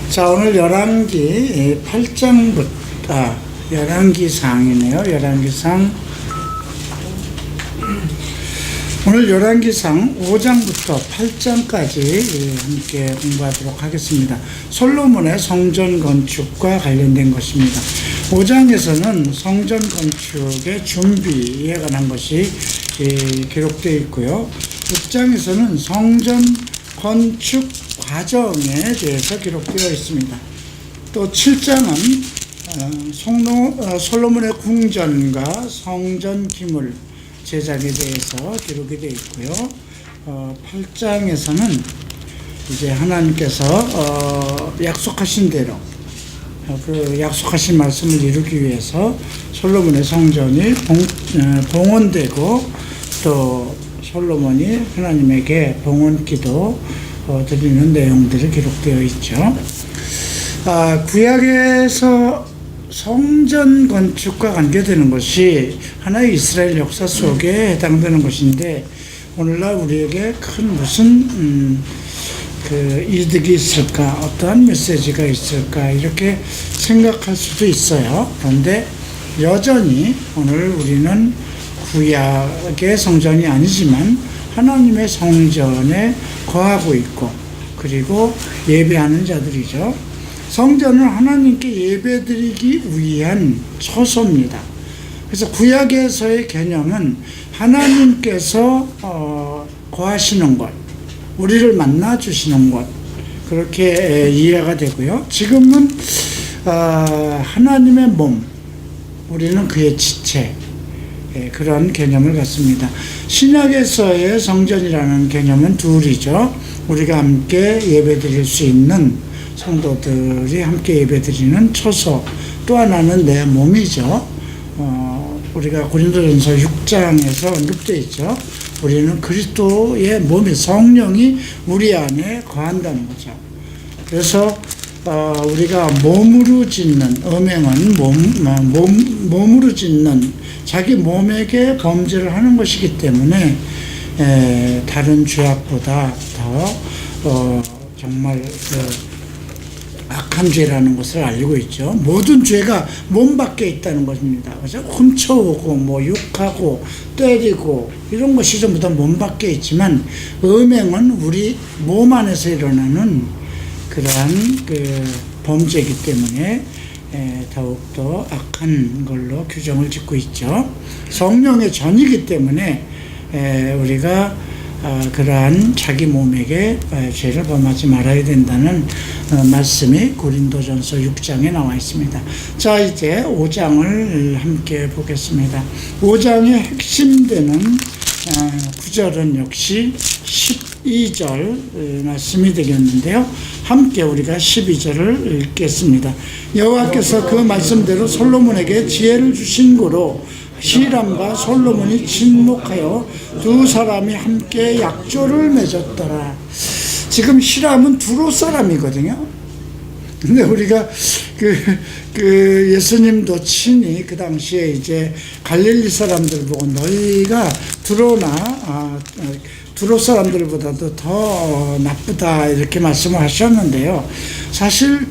자, 오늘 열왕기 8장부터, 열왕기상이네요. 열왕기상. 오늘 열왕기상 5장부터 8장까지 함께 공부하도록 하겠습니다. 솔로몬의 성전 건축과 관련된 것입니다. 5장에서는 성전 건축의 준비에 관한 것이 기록되어 있고요. 6장에서는 성전 건축 과정에 대해서 기록되어 있습니다. 또 7장은 솔로몬의 궁전과 성전 기물 제작에 대해서 기록이 되어 있고요. 8장에서는 이제 하나님께서 약속하신 대로 그 약속하신 말씀을 이루기 위해서 솔로몬의 성전이 봉헌되고 또 솔로몬이 하나님에게 봉헌기도 드리는 내용들이 기록되어 있죠. 구약에서 성전 건축과 관계되는 것이 하나의 이스라엘 역사 속에 해당되는 것인데, 오늘날 우리에게 큰 무슨 그 이득이 있을까, 어떠한 메시지가 있을까, 이렇게 생각할 수도 있어요. 그런데 여전히 오늘 우리는 구약의 성전이 아니지만 하나님의 성전에 거하고 있고, 그리고 예배하는 자들이죠. 성전은 하나님께 예배드리기 위한 처소입니다. 그래서 구약에서의 개념은 하나님께서 거하시는 곳, 우리를 만나주시는 곳, 그렇게 이해가 되고요. 지금은 하나님의 몸, 우리는 그의 지체, 그런 개념을 갖습니다. 신약에서의 성전이라는 개념은 둘이죠. 우리가 함께 예배드릴 수 있는, 성도들이 함께 예배드리는 처소, 또 하나는 내 몸이죠. 우리가 고린도전서 6장에서 언급되어 있죠. 우리는 그리스도의 몸이, 성령이 우리 안에 거한다는 거죠. 그래서 우리가 몸으로 짓는, 음행은 몸으로 짓는, 자기 몸에게 범죄를 하는 것이기 때문에 다른 죄악보다 더 정말 악한 죄라는 것을 알고 있죠. 모든 죄가 몸 밖에 있다는 것입니다. 그래서 훔쳐오고 욕하고 때리고 이런 것이 전부 다 몸 밖에 있지만, 음행은 우리 몸 안에서 일어나는 그러한 범죄이기 때문에 더욱더 악한 걸로 규정을 짓고 있죠. 성령의 전이기 때문에 우리가 그러한 자기 몸에게 죄를 범하지 말아야 된다는 말씀이 고린도전서 6장에 나와 있습니다. 자, 이제 5장을 함께 보겠습니다. 5장의 핵심되는 구절은 역시 12절 말씀이 되겠는데요. 함께 우리가 12절을 읽겠습니다. 여호와께서 그 말씀대로 솔로몬에게 지혜를 주신 고로 히람과 솔로몬이 친목하여 두 사람이 함께 약조를 맺었더라. 지금 히람은 두로 사람이거든요. 근데 우리가 예수님도 친히 그 당시에 이제 갈릴리 사람들 보고 너희가 두로 사람들보다도 더 나쁘다, 이렇게 말씀을 하셨는데요. 사실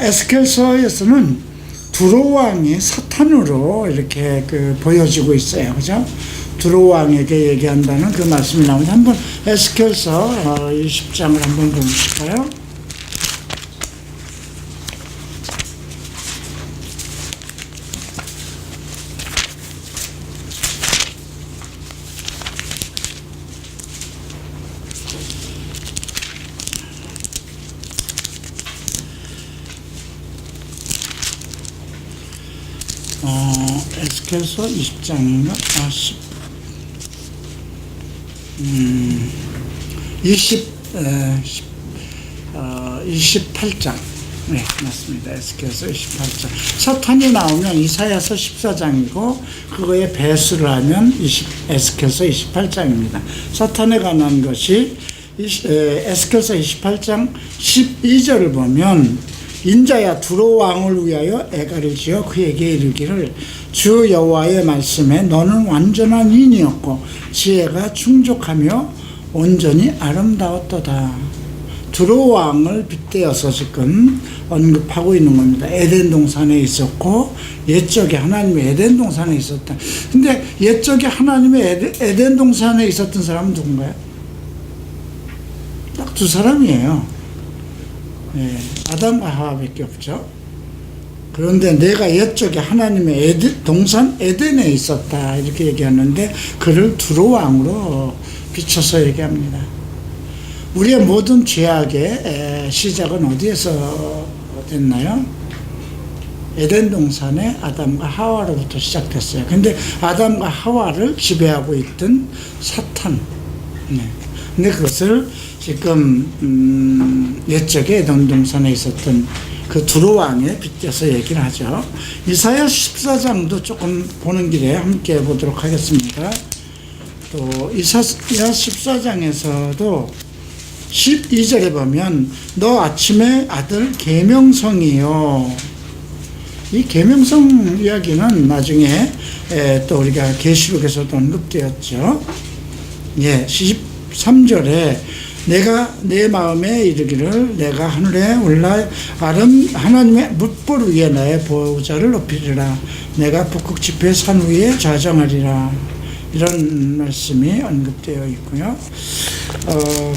에스겔서에서는 두로 왕이 사탄으로 이렇게 보여지고 있어요. 그죠? 두로 왕에게 얘기한다는 그 말씀이 나오는데, 한번 에스겔서 20장을 한번 보실까요? 에스겔서 20장인가? 28장. 네, 맞습니다. 에스겔서 28장. 사탄이 나오면 이사야서 14장이고, 그거에 배수를 하면 에스겔서 28장입니다. 사탄에 관한 것이 에스겔서 28장 12절을 보면, 인자야 두로 왕을 위하여 애가를 지어 그에게 이르기를, 주 여호와의 말씀에 너는 완전한 인이었고 지혜가 충족하며 온전히 아름다웠도다. 두로 왕을 빗대어서 지금 언급하고 있는 겁니다. 에덴 동산에 있었고 옛적에 하나님의 에덴 동산에 있었다. 근데 옛적에 하나님의 에덴 동산에 있었던 사람은 누군가요? 딱 두 사람이에요. 예, 아담과 하와밖에 없죠. 그런데 내가 옛적에 하나님의 동산 에덴에 있었다 이렇게 얘기하는데 그를 두로 왕으로 비춰서 얘기합니다. 우리의 모든 죄악의 시작은 어디에서 됐나요? 에덴 동산의 아담과 하와로부터 시작됐어요. 근데 아담과 하와를 지배하고 있던 사탄. 네. 근데 그것을 지금 옛적에 에덴 동산에 있었던 그 두로 왕에 빗대서 얘기를 하죠. 이사야 14장도 조금 보는 길에 함께 보도록 하겠습니다. 또 이사야 14장에서도 12절에 보면 너 아침의 아들 계명성이요. 이 계명성 이야기는 나중에 또 우리가 계시록에서도 언급되었죠. 예, 13절에 내가 내 마음에 이르기를 내가 하늘에 올라 하나님의 뭇볼 위에 나의 보좌를 높이리라. 내가 북극 지폐 산 위에 좌정하리라. 이런 말씀이 언급되어 있고요.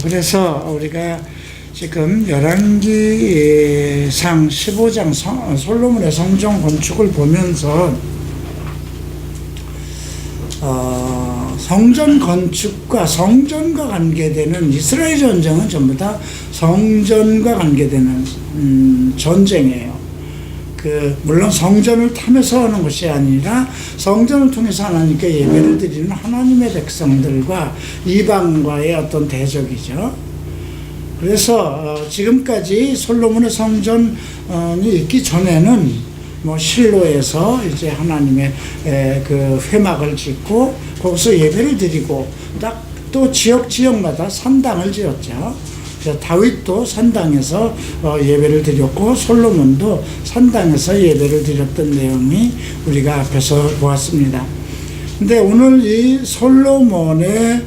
그래서 우리가 지금 열왕기상 15장 솔로몬의 성전 건축을 보면서 성전 건축과 성전과 관계되는 이스라엘 전쟁은 전부 다 성전과 관계되는 전쟁이에요. 물론 성전을 탐해서 하는 것이 아니라 성전을 통해서 하나님께 예배를 드리는 하나님의 백성들과 이방과의 어떤 대적이죠. 그래서 지금까지 솔로몬의 성전이 있기 전에는 실로에서 이제 하나님의 그 회막을 짓고 거기서 예배를 드리고 또 지역마다 산당을 지었죠. 다윗도 산당에서 예배를 드렸고 솔로몬도 산당에서 예배를 드렸던 내용이 우리가 앞에서 보았습니다. 근데 오늘 이 솔로몬의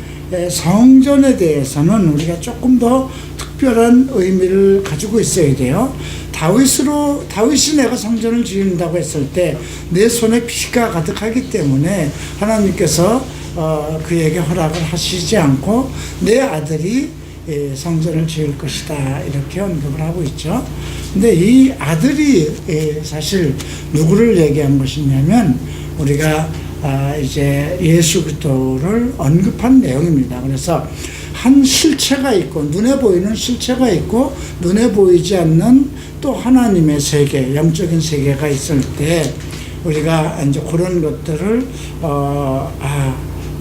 성전에 대해서는 우리가 조금 더 특별한 의미를 가지고 있어야 돼요. 다윗이 내가 성전을 지은다고 했을 때 내 손에 피가 가득하기 때문에 하나님께서 그에게 허락을 하시지 않고 내 아들이 성전을 지을 것이다 이렇게 언급을 하고 있죠. 근데 이 아들이 사실 누구를 얘기한 것이냐면 우리가 이제 예수 그리스도를 언급한 내용입니다. 그래서 한 실체가 있고 눈에 보이는 실체가 있고 눈에 보이지 않는 또 하나님의 세계, 영적인 세계가 있을 때 우리가 이제 그런 것들을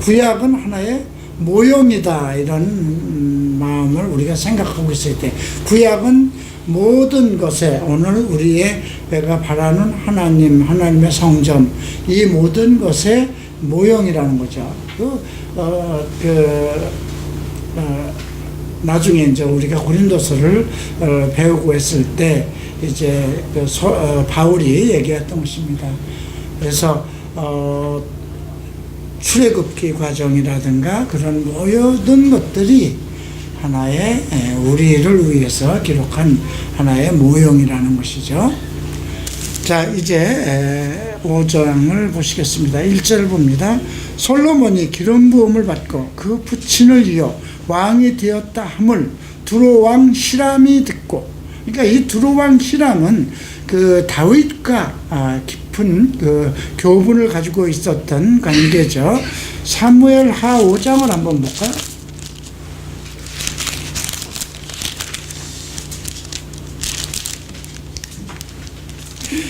구약은 하나의 모형이다 이런 마음을 우리가 생각하고 있을 때 구약은 모든 것에 오늘 우리가 바라는 하나님의 성전 이 모든 것의 모형이라는 거죠. 나중에 이제 우리가 고린도서를 배우고 했을 때 이제 바울이 얘기했던 것입니다. 그래서 출애굽기 과정이라든가 그런 모든 것들이 하나의 우리를 위해서 기록한 하나의 모형이라는 것이죠. 자, 이제 5장을 보시겠습니다. 1절을 봅니다. 솔로몬이 기름 부음을 받고 그 부친을 이어 왕이 되었다 함을 두로 왕 히람이 듣고, 그러니까 이 두로 왕 히람은 그 다윗과 깊은 그 교분을 가지고 있었던 관계죠. 사무엘하 5장을 한번 볼까요?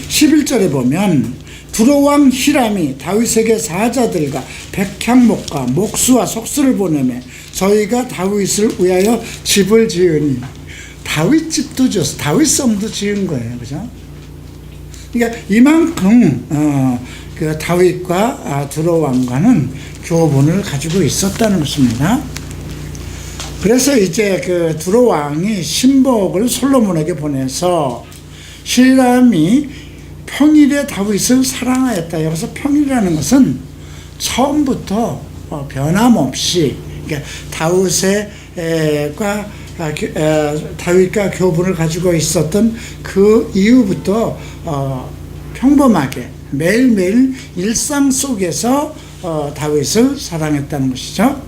11절에 보면 두로 왕 히람이 다윗에게 사자들과 백향목과 목수와 속수를 보내매 저희가 다윗을 위하여 집을 지으니, 다윗 집도 지었어. 다윗 성도 지은 거예요. 그죠? 그러니까 이만큼 그 다윗과 두로 왕과는 교분을 가지고 있었다는 것입니다. 그래서 이제 그 두로 왕이 신복을 솔로몬에게 보내서 히람이 평일에 다윗을 사랑하였다. 여기서 평일이라는 것은 처음부터 변함없이, 그러니까 다윗과 다윗과 교분을 가지고 있었던 그 이후부터 평범하게 매일매일 일상 속에서 다윗을 사랑했다는 것이죠.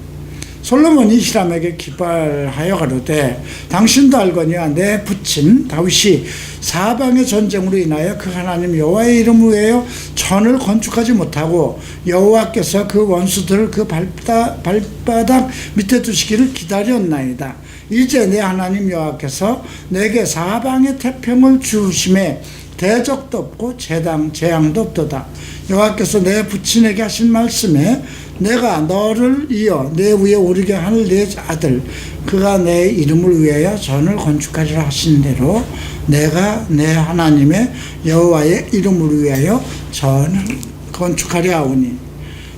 솔로몬이 히람에게 기발하여 가로되 당신도 알거니와 내 부친 다윗이 사방의 전쟁으로 인하여 그 하나님 여호와의 이름을 위하여 전을 건축하지 못하고 여호와께서 그 원수들을 그 발바닥 밑에 두시기를 기다렸나이다. 이제 내 하나님 여호와께서 내게 사방의 태평을 주심에 대적도 없고 재앙도 없도다. 여호와께서 내 부친에게 하신 말씀에 내가 너를 이어 내 위에 오르게 할 내 아들 그가 내 이름을 위하여 전을 건축하리라 하신 대로 내가 내 하나님의 여호와의 이름을 위하여 전을 건축하려 하오니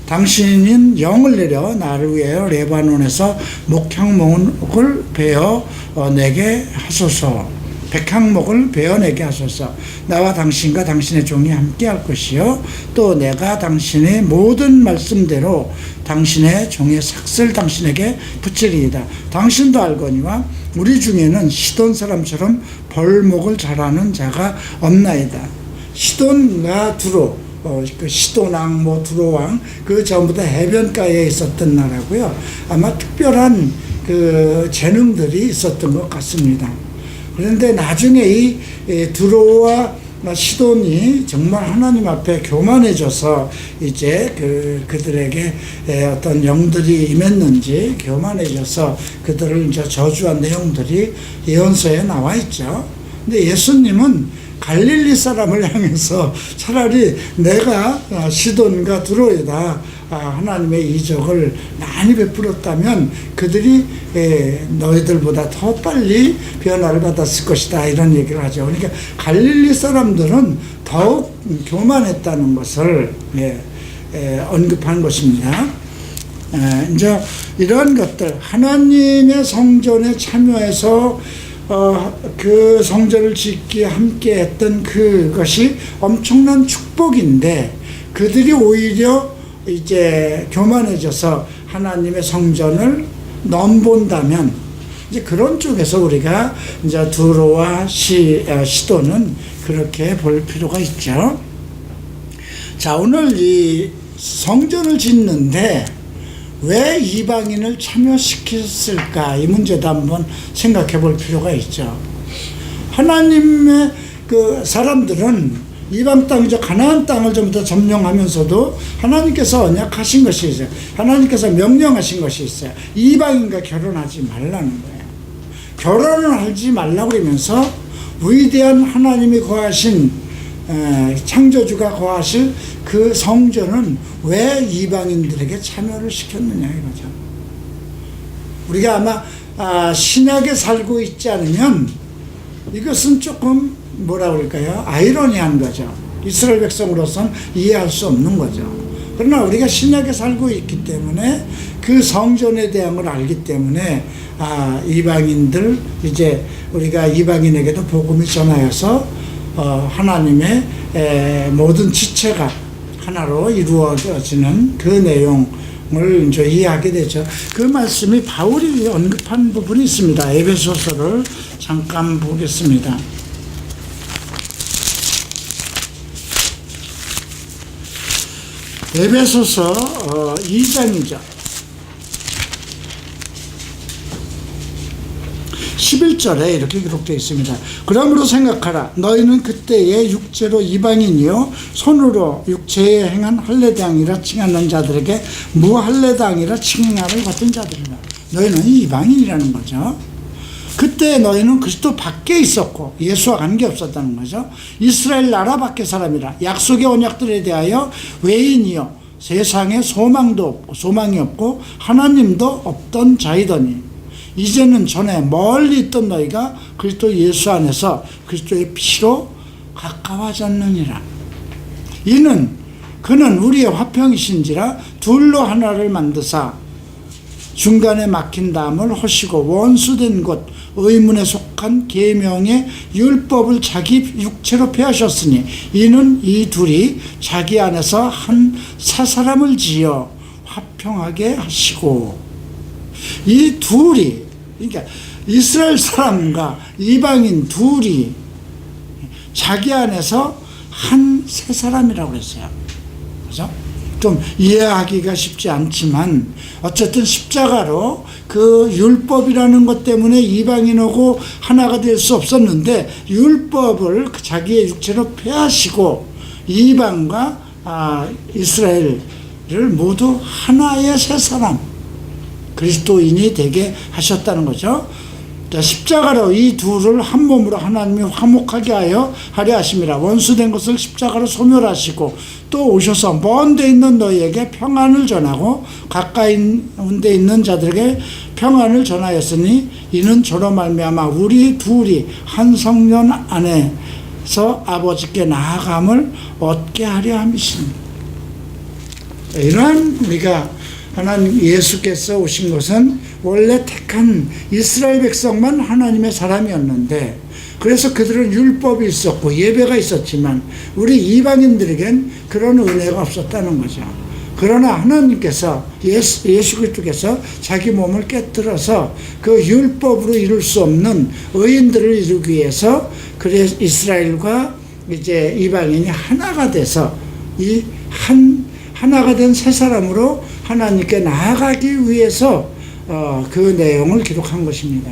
당신은 영을 내려 나를 위하여 레바논에서 목향목을 베어 내게 하소서. 백향목을 베어내게 하소서. 나와 당신과 당신의 종이 함께 할 것이요 또 내가 당신의 모든 말씀대로 당신의 종의 삭슬 당신에게 붙이리이다. 당신도 알거니와 우리 중에는 시돈 사람처럼 벌목을 잘하는 자가 없나이다. 시돈과 두로 그 시돈왕 두로왕 그 전부터 해변가에 있었던 나라고요. 아마 특별한 그 재능들이 있었던 것 같습니다. 그런데 나중에 이 두로와 시돈이 정말 하나님 앞에 교만해져서 이제 그들에게 어떤 영들이 임했는지 교만해져서 그들을 이제 저주한 내용들이 예언서에 나와 있죠. 근데 예수님은 갈릴리 사람을 향해서 차라리 내가 시돈과 두로에다 하나님의 이적을 많이 베풀었다면 그들이 너희들보다 더 빨리 변화를 받았을 것이다 이런 얘기를 하죠. 그러니까 갈릴리 사람들은 더욱 교만했다는 것을 언급한 것입니다. 이제 이런 것들 하나님의 성전에 참여해서 그 성전을 짓기에 함께 했던 그것이 엄청난 축복인데 그들이 오히려 이제 교만해져서 하나님의 성전을 넘본다면 이제 그런 쪽에서 우리가 이제 두로와 시돈은 그렇게 볼 필요가 있죠. 자, 오늘 이 성전을 짓는데 왜 이방인을 참여시켰을까? 이 문제도 한번 생각해 볼 필요가 있죠. 하나님의 그 사람들은 이방 땅이죠. 가나안 땅을 좀 더 점령하면서도 하나님께서 언약하신 것이 있어요. 하나님께서 명령하신 것이 있어요. 이방인과 결혼하지 말라는 거예요. 결혼을 하지 말라고 그러면서 위대한 하나님이 거하신 창조주가 거하실 그 성전은 왜 이방인들에게 참여를 시켰느냐 이거죠. 우리가 아마 신약에 살고 있지 않으면 이것은 조금 뭐라 그럴까요? 아이러니한 거죠. 이스라엘 백성으로서는 이해할 수 없는 거죠. 그러나 우리가 신약에 살고 있기 때문에 그 성전에 대한 걸 알기 때문에 이방인들 이제 우리가 이방인에게도 복음이 전하여서 하나님의 모든 지체가 하나로 이루어지는 그 내용을 이제 이해하게 되죠. 그 말씀이 바울이 언급한 부분이 있습니다. 에베소서를 잠깐 보겠습니다. 에베소서 2장이죠. 11절에 이렇게 기록되어 있습니다. 그러므로 생각하라. 너희는 그때의 육체로 이방인이요 손으로 육체에 행한 할례당이라 칭하는 자들에게 무할례당이라 칭함을 받은 자들이라. 너희는 이방인이라는 거죠. 그때 너희는 그리스도 밖에 있었고 예수와 관계없었다는 거죠. 이스라엘 나라 밖의 사람이라 약속의 언약들에 대하여 외인이요 세상에 소망도 없고 소망이 없고 하나님도 없던 자이더니 이제는 전에 멀리 있던 너희가 그리스도 예수 안에서 그리스도의 피로 가까워졌느니라. 그는 우리의 화평이신지라 둘로 하나를 만드사 중간에 막힌 담을 허시고 원수된 것 의문에 속한 계명의 율법을 자기 육체로 폐하셨으니 이는 이 둘이 자기 안에서 한 사사람을 지어 화평하게 하시고 이 둘이 그러니까 이스라엘 사람과 이방인 둘이 자기 안에서 한 세 사람이라고 그랬어요. 그죠? 좀 이해하기가 쉽지 않지만 어쨌든 십자가로 그 율법이라는 것 때문에 이방인하고 하나가 될 수 없었는데 율법을 자기의 육체로 폐하시고 이방과 이스라엘을 모두 하나의 세 사람 그리스도인이 되게 하셨다는 거죠. 십자가로 이 둘을 한 몸으로 하나님이 화목하게 하려 하심이라. 원수된 것을 십자가로 소멸하시고 또 오셔서 먼 데 있는 너희에게 평안을 전하고 가까이 데 있는 자들에게 평안을 전하였으니 이는 저로 말미암아 우리 둘이 한 성전 안에서 아버지께 나아감을 얻게 하려 함이십니다. 이러한 우리가 하나님 예수께서 오신 것은 원래 택한 이스라엘 백성만 하나님의 사람이었는데 그래서 그들은 율법이 있었고 예배가 있었지만 우리 이방인들에겐 그런 은혜가 없었다는 거죠. 그러나 하나님께서 예수 그리스도께서 자기 몸을 깨뜨려서 그 율법으로 이룰 수 없는 의인들을 이루기 위해서 그래 이스라엘과 이제 이방인이 하나가 돼서 이 하나가 된 세 사람으로 하나님께 나아가기 위해서 그 내용을 기록한 것입니다.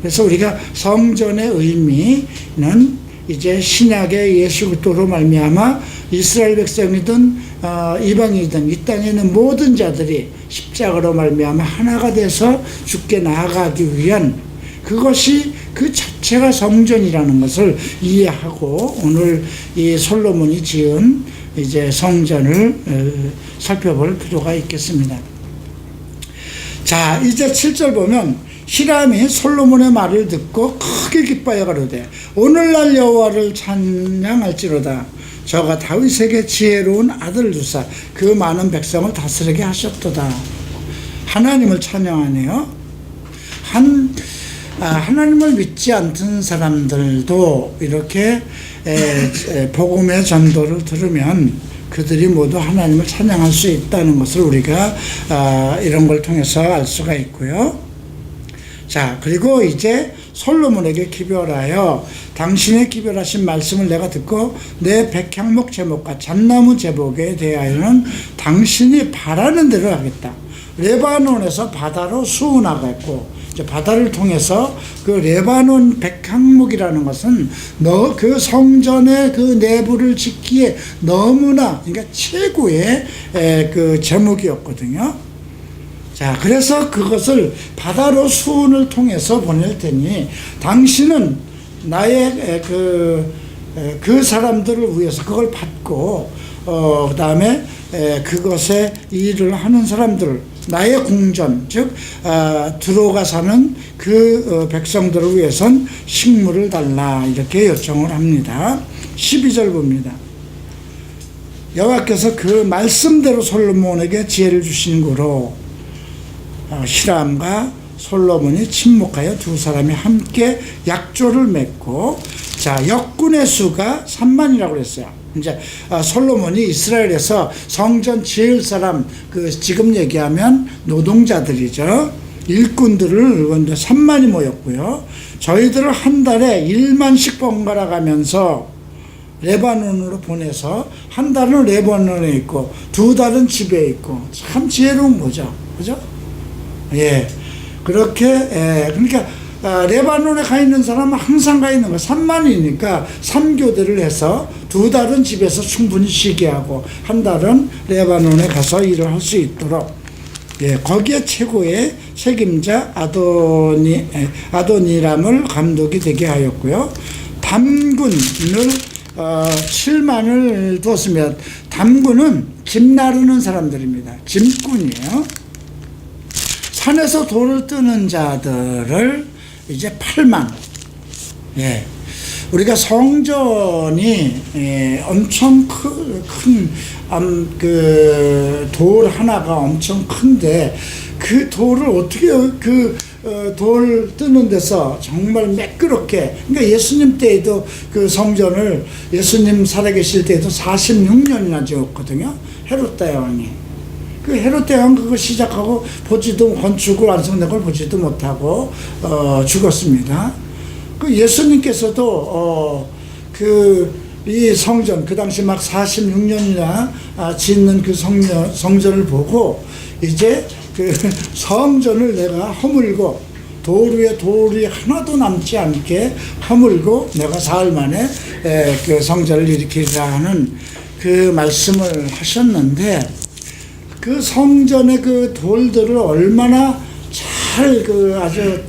그래서 우리가 성전의 의미는 이제 신약의 예수 그리스도로 말미암아 이스라엘 백성이든 이방이든 이 땅에 있는 모든 자들이 십자가로 말미암아 하나가 돼서 주께 나아가기 위한 그것이 그 자체가 성전이라는 것을 이해하고 오늘 이 솔로몬이 지은 이제 성전을 살펴볼 필요가 있겠습니다. 자, 이제 7절 보면 히람이 솔로몬의 말을 듣고 크게 기뻐하여 가로되 오늘날 여호와를 찬양할지로다. 저가 다윗에게 지혜로운 아들을 주사 그 많은 백성을 다스리게 하셨도다. 하나님을 찬양하네요. 하나님을 믿지 않던 사람들도 이렇게 복음의 전도를 들으면 그들이 모두 하나님을 찬양할 수 있다는 것을 우리가 이런 걸 통해서 알 수가 있고요. 자, 그리고 이제 솔로몬에게 기별하여 당신의 기별하신 말씀을 내가 듣고 내 백향목 제목과 잣나무 제목에 대하여는 당신이 바라는 대로 하겠다. 레바논에서 바다로 수운하겠고 이제 바다를 통해서 그 레바논 백향목이라는 것은 그 성전의 그 내부를 짓기에 너무나 그러니까 최고의 그 제목이었거든요. 자, 그래서 그것을 바다로 수운을 통해서 보낼 테니 당신은 나의 그 사람들을 위해서 그걸 받고 그 다음에 그것에 일을 하는 사람들 나의 궁전 즉 들어가 사는 그 백성들을 위해선 식물을 달라 이렇게 요청을 합니다. 12절 봅니다. 여호와께서 그 말씀대로 솔로몬에게 지혜를 주신 거로 히람과 솔로몬이 침묵하여 두 사람이 함께 약조를 맺고 자 역군의 수가 3만이라고 그랬어요. 이제 솔로몬이 이스라엘에서 성전 지을 사람 지금 얘기하면 노동자들이죠. 일꾼들을 3만이 모였고요. 저희들을 한 달에 1만씩 번갈아 가면서 레바논으로 보내서 한 달은 레바논에 있고 두 달은 집에 있고 참 지혜로운 거죠. 그죠? 예. 그렇게 그러니까 레바논에 가 있는 사람은 항상 가 있는 거 3만이니까 3교대를 해서 두 달은 집에서 충분히 쉬게 하고 한 달은 레바논에 가서 일을 할 수 있도록 거기에 최고의 책임자 아도니람을 감독이 되게 하였고요. 담군을 7만을 두었으면 담군은 짐 나르는 사람들입니다. 짐꾼이에요. 산에서 돌을 뜨는 자들을 이제 8만. 우리가 성전이 엄청 큰 돌 하나가 엄청 큰데 그 돌을 어떻게 돌 뜨는 데서 정말 매끄럽게 그러니까 예수님 때에도 그 성전을 예수님 살아계실 때에도 46년이나 지었거든요. 헤롯 대왕이. 그 헤롯 대왕 그거 시작하고 보지도 건축을 완성된 걸 보지도 못하고 죽었습니다. 그 예수님께서도 이 성전 그 당시 막 46년이나 짓는 그 성전을 보고 이제 그 성전을 내가 허물고 돌 위에 돌이 하나도 남지 않게 허물고 내가 사흘 만에 그 성전을 일으키리라 하는 그 말씀을 하셨는데, 그 성전의 그 돌들을 얼마나 잘 아주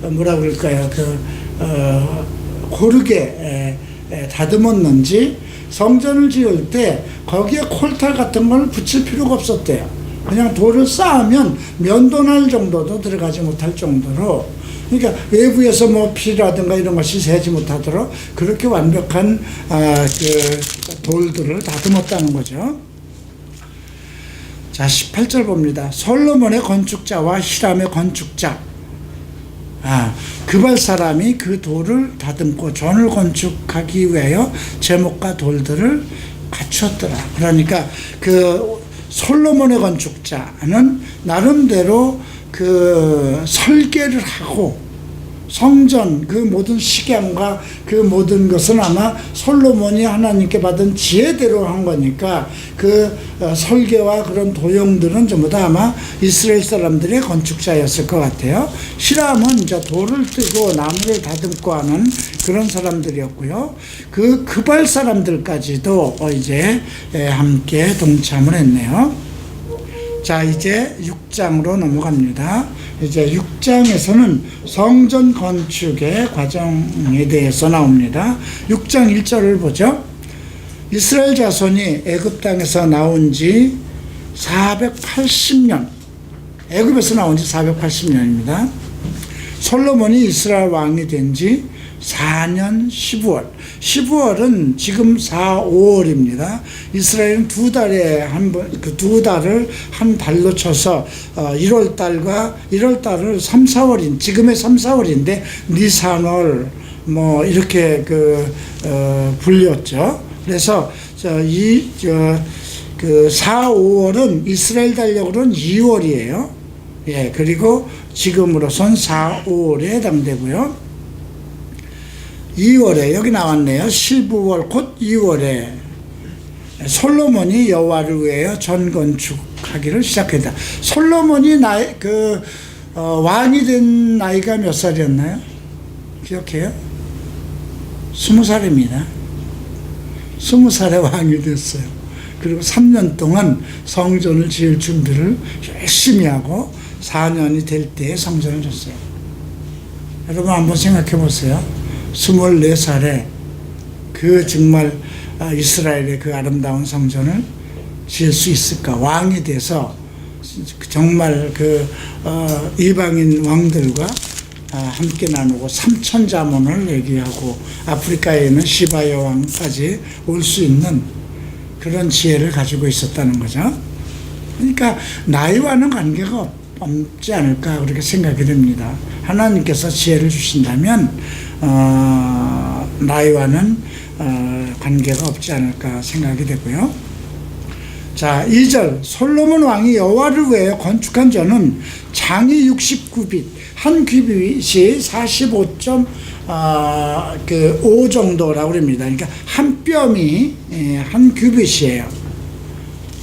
뭐라 그럴까요, 고르게 다듬었는지, 성전을 지을 때 거기에 콜탈 같은 걸 붙일 필요가 없었대요. 그냥 돌을 쌓으면 면도날 정도도 들어가지 못할 정도로, 그러니까 외부에서 뭐 피라든가 이런 것이 새지 못하도록 그렇게 완벽한 그 돌들을 다듬었다는 거죠. 자, 18절 봅니다. 솔로몬의 건축자와 히람의 건축자, 그발 사람이 그 돌을 다듬고 전을 건축하기 위하여 제목과 돌들을 갖추었더라. 그러니까 그 솔로몬의 건축자는 나름대로 그 설계를 하고, 성전 그 모든 식양과 그 모든 것은 아마 솔로몬이 하나님께 받은 지혜대로 한 거니까 그 설계와 그런 도형들은 전부 다 아마 이스라엘 사람들의 건축자였을 것 같아요. 히람은 이제 돌을 뜨고 나무를 다듬고 하는 그런 사람들이었고요. 그 그발 사람들까지도 이제 함께 동참을 했네요. 자, 이제 6장으로 넘어갑니다. 이제 6장에서는 성전 건축의 과정에 대해서 나옵니다. 6장 1절을 보죠. 이스라엘 자손이 애굽 땅에서 나온 지 480년, 애굽에서 나온 지 480년입니다. 솔로몬이 이스라엘 왕이 된 지 4년 10월. 10월은 지금 4, 5월입니다. 이스라엘은 두 달에 한 번, 그 두 달을 한 달로 쳐서 1월 달과 1월 달을 3, 4월인, 지금의 3, 4월인데 니산월 뭐 이렇게 불렸죠. 그래서 그 4, 5월은 이스라엘 달력으로는 2월이에요. 예, 그리고 지금으로선 4, 5월에 해당되고요. 2월에 여기 나왔네요. 15월 곧 2월에 솔로몬이 여호와를 위하여 전 건축하기를 시작했다. 솔로몬이 왕이 된 나이가 몇 살이었나요? 기억해요? 20살입니다. 20살에 왕이 됐어요. 그리고 3년 동안 성전을 지을 준비를 열심히 하고 4년이 될 때에 성전을 졌어요. 여러분 한번 생각해 보세요. 24살에 그 정말 이스라엘의 그 아름다운 성전을 지을 수 있을까? 왕이 돼서 정말 이방인 왕들과 함께 나누고 3천 자문을 얘기하고 아프리카에 있는 시바 여왕까지 올 수 있는 그런 지혜를 가지고 있었다는 거죠. 그러니까 나이와는 관계가 없지 않을까 그렇게 생각이 됩니다. 하나님께서 지혜를 주신다면 나이와는 관계가 없지 않을까 생각이 되고요. 자, 2절 솔로몬 왕이 여호와를 위하여 건축한 전은 장이 69빛, 한 규빗이 45.5 정도라고 합니다. 그러니까 한 뼘이 한 규빗이에요.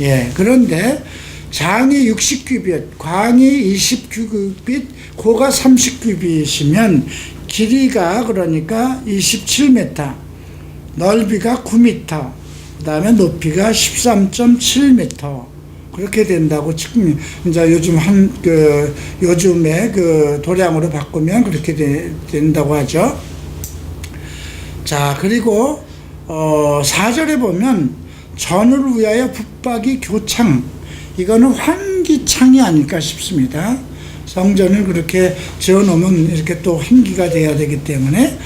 예, 그런데 장이 60규빗, 광이 20규빗, 고가 30규빗이면 길이가 그러니까 27m, 넓이가 9m, 그 다음에 높이가 13.7m 그렇게 된다고 지금 이제 요즘에 그 도량으로 바꾸면 그렇게 된다고 하죠. 자, 그리고 4절에 보면 전을 위하여 붙박이 교창, 이거는 환기창이 아닐까 싶습니다. 성전을 그렇게 지어놓으면 이렇게 또 환기가 돼야 되기 때문에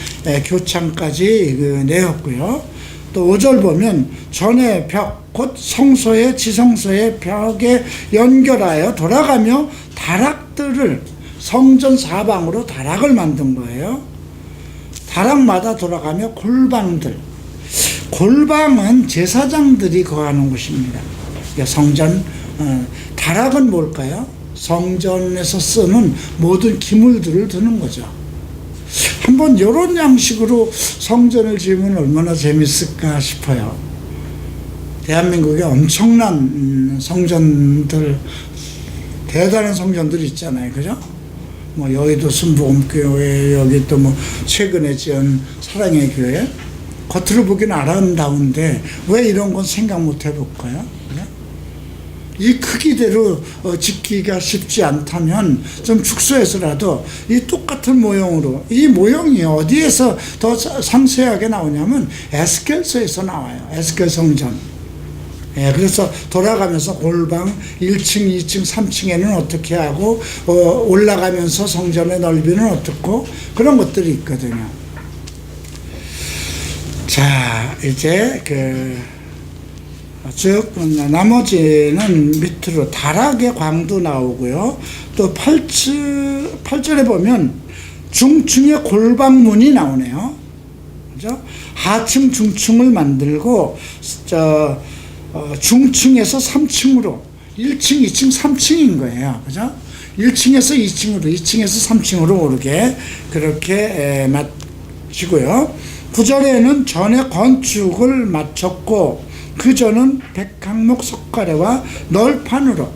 교창까지 내었고요. 또 5절 보면 전의 벽, 곧 성소의 지성소의 벽에 연결하여 돌아가며 다락들을 성전 사방으로 다락을 만든 거예요. 다락마다 돌아가며 골방들, 골방은 제사장들이 거하는 곳입니다. 성전 다락은 뭘까요? 성전에서 쓰는 모든 기물들을 두는 거죠. 한번 이런 양식으로 성전을 지으면 얼마나 재밌을까 싶어요. 대한민국에 엄청난 성전들, 대단한 성전들이 있잖아요. 그죠? 뭐 여의도 순복음교회, 여기 또 뭐 최근에 지은 사랑의 교회, 겉으로 보기는 아름다운데 왜 이런 건 생각 못 해볼까요? 이 크기대로 짓기가 쉽지 않다면 좀 축소해서라도 이 똑같은 모형으로, 이 모형이 어디에서 더 상세하게 나오냐면 에스겔서에서 나와요. 에스겔 성전. 예, 그래서 돌아가면서 골방 1층, 2층, 3층에는 어떻게 하고 올라가면서 성전의 넓이는 어떻고 그런 것들이 있거든요. 자, 이제 즉 나머지는 밑으로 다락의 광도 나오고요. 또 8절에 보면 중층에 골방문이 나오네요. 그죠? 하층 중층을 만들고 중층에서 3층으로 1층, 2층, 3층인 거예요. 그죠? 1층에서 2층으로, 2층에서 3층으로 오르게 그렇게 마치고요. 9절에는 전에 건축을 마쳤고 그 전은 백향목 석가래와 널판으로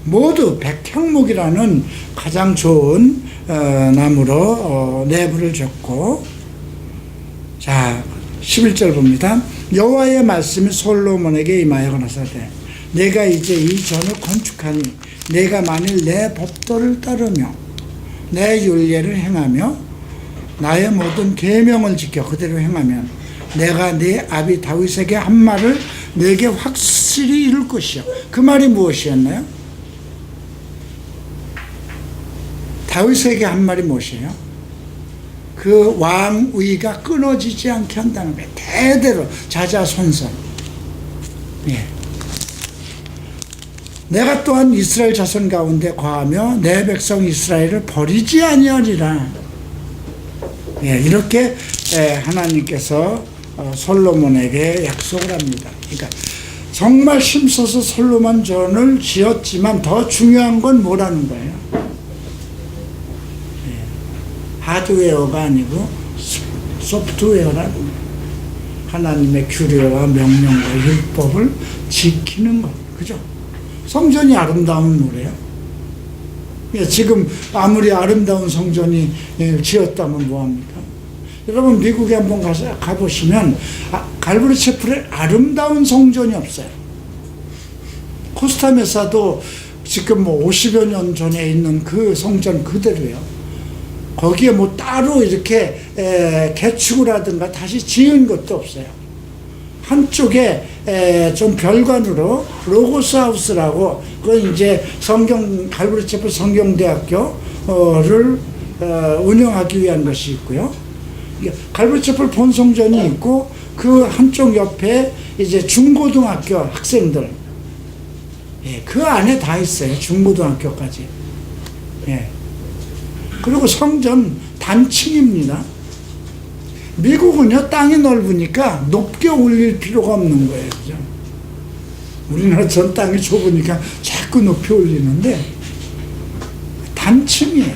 모두 백향목이라는 가장 좋은 나무로 내부를 졌고, 자 11절 봅니다. 여호와의 말씀이 솔로몬에게 임하여 가라사대 내가 이제 이 전을 건축하니 내가 만일 내 법도를 따르며 내 율례를 행하며 나의 모든 계명을 지켜 그대로 행하면 내가 네 아비 다윗에게 한 말을 내게 확실히 이룰 것이요. 그 말이 무엇이었나요? 다윗에게 한 말이 무엇이에요? 그 왕위가 끊어지지 않게 한다는 거예요. 대대로 자자손손. 예. 내가 또한 이스라엘 자손 가운데 거하며 내 백성 이스라엘을 버리지 아니하리라. 예, 이렇게 하나님께서 솔로몬에게 약속을 합니다. 그러니까 정말 힘써서 솔로몬 전을 지었지만 더 중요한 건 뭐라는 거예요? 하드웨어가 아니고 소프트웨어라는 거예요. 하나님의 규례와 명령과 율법을 지키는 것. 그죠? 성전이 아름다운 노래요. 지금 아무리 아름다운 성전이 지었다면 뭐합니까? 여러분 미국에 한번 가보시면 갈보리 채플에 아름다운 성전이 없어요. 코스타메사도 지금 뭐 50여 년 전에 있는 그 성전 그대로요. 거기에 뭐 따로 이렇게 개축을 하든가 다시 지은 것도 없어요. 한쪽에 좀 별관으로 로고스 하우스라고, 그건 이제 갈보리 채플 성경대학교를 운영하기 위한 것이 있고요. 갈보리 채플 본성전이 있고 그 한쪽 옆에 이제 중고등학교 학생들, 그 안에 다 있어요. 중고등학교까지. 그리고 성전 단층입니다. 미국은요 땅이 넓으니까 높게 올릴 필요가 없는 거예요. 그죠? 우리나라처럼 땅이 좁으니까 자꾸 높이 올리는데 단층이에요.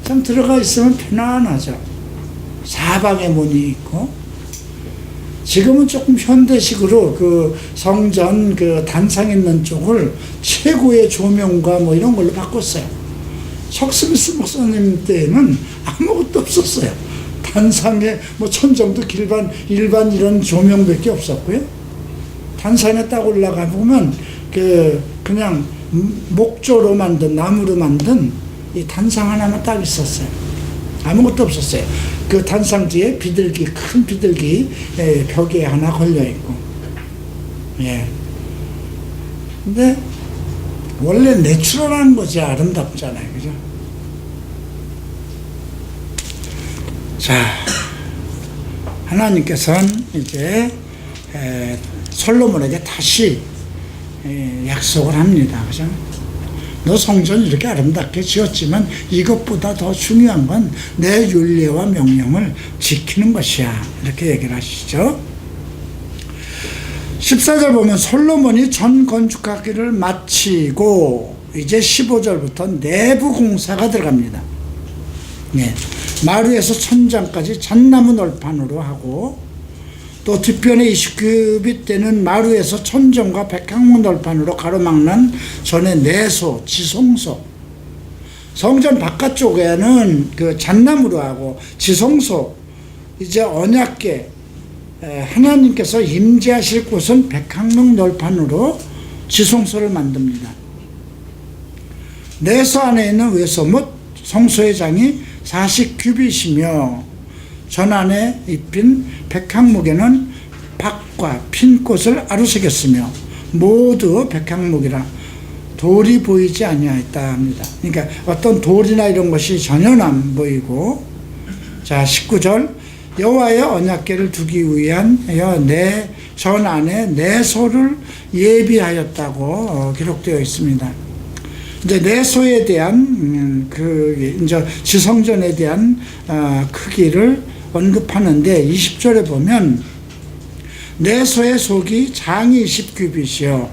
참 들어가 있으면 편안하죠. 사방에 문이 있고. 지금은 조금 현대식으로 그 성전 그 단상 있는 쪽을 최고의 조명과 뭐 이런 걸로 바꿨어요. 석스미스 목사님 때에는 아무것도 없었어요. 단상에 뭐 천정도 길반 일반 이런 조명밖에 없었고요. 단상에 딱 올라가 보면 그냥 목조로 만든, 나무로 만든 이 단상 하나만 딱 있었어요. 아무것도 없었어요. 그 단상 뒤에 비둘기, 큰 비둘기 벽에 하나 걸려 있고. 근데 원래 내추럴한 거지 아름답잖아요. 그죠? 자, 하나님께서는 이제 솔로몬에게 다시 약속을 합니다. 그죠? 너 성전 이렇게 아름답게 지었지만 이것보다 더 중요한 건 내 율례와 명령을 지키는 것이야. 이렇게 얘기를 하시죠. 14절 보면 솔로몬이 전 건축하기를 마치고 이제 15절부터 내부 공사가 들어갑니다. 네. 마루에서 천장까지 잣나무 널판으로 하고 또 뒷편에 20규빗 되는 마루에서 천정과 백향목 널판으로 가로막는 전에 내소, 지성소, 성전 바깥쪽에는 그 잣나무로 하고 지성소, 이제 언약궤, 하나님께서 임재하실 곳은 백향목 널판으로 지성소를 만듭니다. 내소 안에 있는 외소 못 성소의 장이 40규빗이며 전 안에 입힌 백향목에는 박과 핀 꽃을 아루새겼으며 모두 백향목이라 돌이 보이지 아니하였다 합니다. 그러니까 어떤 돌이나 이런 것이 전혀 안 보이고, 자 19절 여호와의 언약궤를 두기 위한 내 전 안에 내소를 예비하였다고 기록되어 있습니다. 이제 내소에 대한 이제 지성전에 대한 크기를 언급하는데 20절에 보면 내소의 속이 장이 20규빗이요.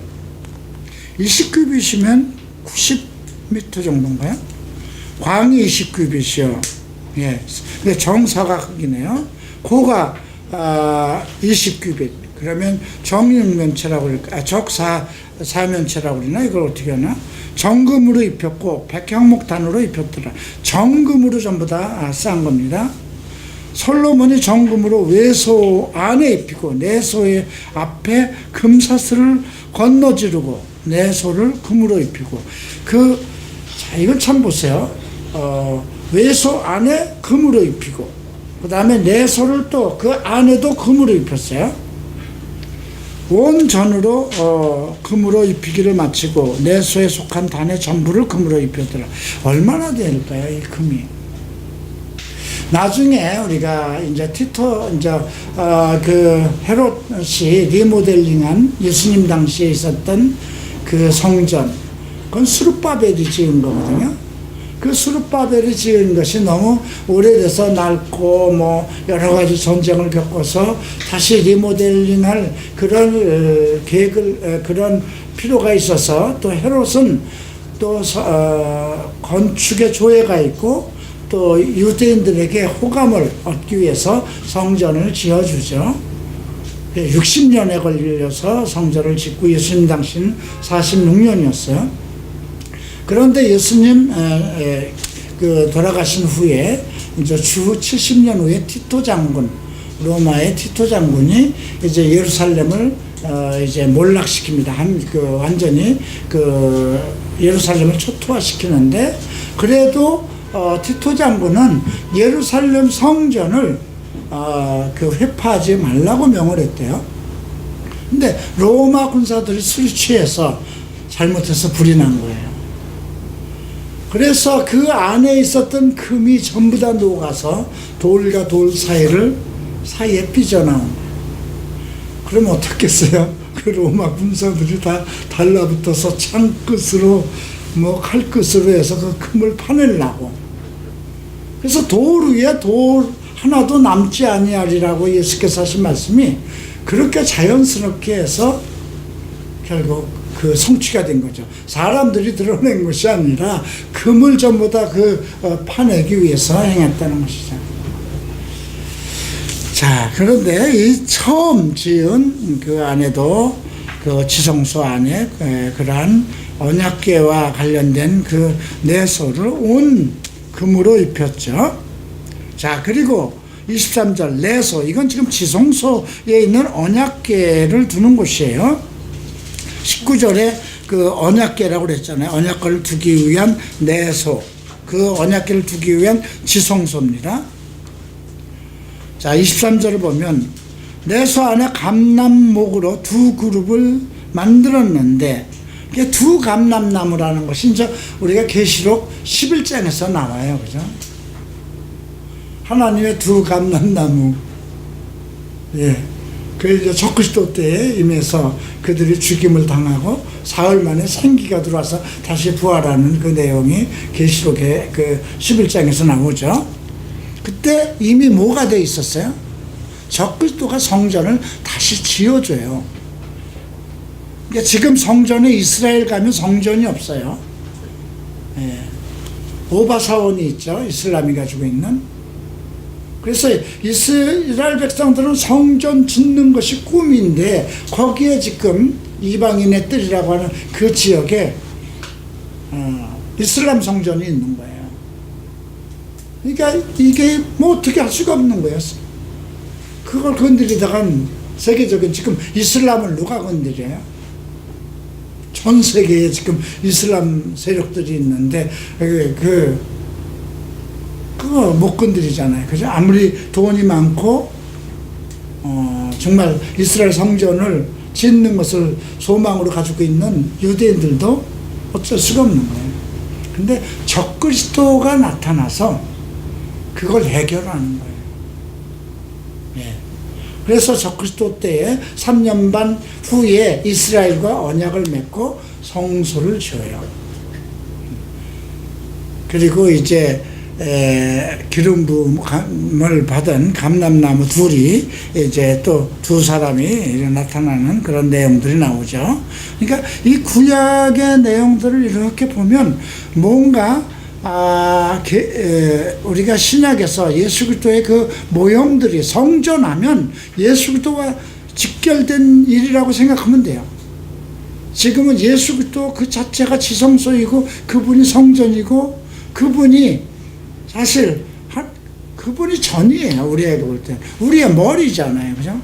20규빗이면 90m 정도인가요? 광이 20규빗이요. 예, 정사각이네요. 고가 20규빗. 그러면 정육면체라고 그럴까? 적사면체라고 그러나? 이걸 어떻게 하나? 정금으로 입혔고 백향목 단으로 입혔더라. 정금으로 전부 다 싼 겁니다. 솔로몬이 정금으로 외소 안에 입히고 내소의 앞에 금사슬을 건너지르고 내소를 금으로 입히고 자 이걸 참 보세요. 외소 안에 금으로 입히고 그 다음에 내소를 또 그 안에도 금으로 입혔어요. 온 전으로 금으로 입히기를 마치고 내소에 속한 단의 전부를 금으로 입혔더라. 얼마나 될까요, 이 금이? 나중에 우리가 이제 티토 그 헤롯이 리모델링한 예수님 당시에 있었던 그 성전, 그건 스룹바벨이 지은 거거든요. 그 스룹바벨이 지은 것이 너무 오래돼서 낡고 뭐 여러 가지 전쟁을 겪어서 다시 리모델링할 그런 계획을 그런 필요가 있어서 또 헤롯은 또 건축에 조예가 있고 또 유대인들에게 호감을 얻기 위해서 성전을 지어주죠. 60년에 걸려서 성전을 짓고 예수님 당시는 46년이었어요. 그런데 예수님 돌아가신 후에 이제 주 70년 후에 티토 장군, 로마의 티토 장군이 이제 예루살렘을 이제 몰락시킵니다. 완전히 예루살렘을 초토화시키는데, 그래도 티토 장군은 예루살렘 성전을 회파하지 말라고 명을 했대요. 근데 로마 군사들이 술이 취해서 잘못해서 불이 난 거예요. 그래서 그 안에 있었던 금이 전부 다 녹아서 돌과 돌 사이에 삐져나온 거예요. 그럼 어떻겠어요? 그 로마 군사들이 다 달라붙어서 창끝으로 뭐 칼끝으로 해서 그 금을 파내려고. 그래서 돌 위에 돌 하나도 남지 아니하리라고 예수께서 하신 말씀이 그렇게 자연스럽게 해서 결국 그 성취가 된 거죠. 사람들이 드러낸 것이 아니라 금을 전부 다 파내기 위해서 행했다는 것이죠. 자, 그런데 이 처음 지은 그 안에도 그 지성소 안에 그러한 언약궤와 관련된 그 내소를 온 금으로 입혔죠. 자, 그리고 23절 내소, 이건 지금 지성소에 있는 언약궤를 두는 곳이에요. 19절에 그 언약궤라고 그랬잖아요. 언약궤를 두기 위한 내소, 그 언약궤를 두기 위한 지성소입니다. 자, 23절을 보면 내소 안에 감람목으로 두 그룹을 만들었는데, 이게 두 감람나무라는 것이 이제 우리가 계시록 11장에서 나와요. 그죠? 하나님의 두 감람나무. 예. 그 이제 적그리스도 때에 임해서 그들이 죽임을 당하고 사흘 만에 생기가 들어와서 다시 부활하는 그 내용이 계시록의 그 11장에서 나오죠. 그때 이미 뭐가 돼 있었어요? 적그리스도가 성전을 다시 지어줘요. 그러니까 지금 성전에 이스라엘 가면 성전이 없어요. 예. 오바사원이 있죠. 이슬람이 가지고 있는. 그래서 이스라엘 백성들은 성전 짓는 것이 꿈인데 거기에 지금 이방인의 뜰이라고 하는 그 지역에 이슬람 성전이 있는 거예요. 그러니까 이게 뭐 어떻게 할 수가 없는 거예요. 그걸 건드리다간 세계적인 지금 이슬람을 누가 건드려요? 전 세계에 지금 이슬람 세력들이 있는데 그거 못 건드리잖아요. 그죠? 아무리 돈이 많고 정말 이스라엘 성전을 짓는 것을 소망으로 가지고 있는 유대인들도 어쩔 수가 없는 거예요. 근데 적그리스도가 나타나서 그걸 해결하는 거예요. 예. 그래서 적그리스도 때에 3년 반 후에 이스라엘과 언약을 맺고 성소를 지어요. 그리고 이제 기름 부음을 받은 감람나무 둘이 이제 또 두 사람이 나타나는 그런 내용들이 나오죠. 그러니까 이 구약의 내용들을 이렇게 보면 뭔가 우리가 신약에서 예수 그리스도의 그 모형들이 성전하면 예수 그리스도와 직결된 일이라고 생각하면 돼요. 지금은 예수 그리스도 그 자체가 지성소이고 그분이 성전이고 그분이 사실 그분이 전이에요. 우리에게 볼 때 우리의 머리잖아요. 그죠?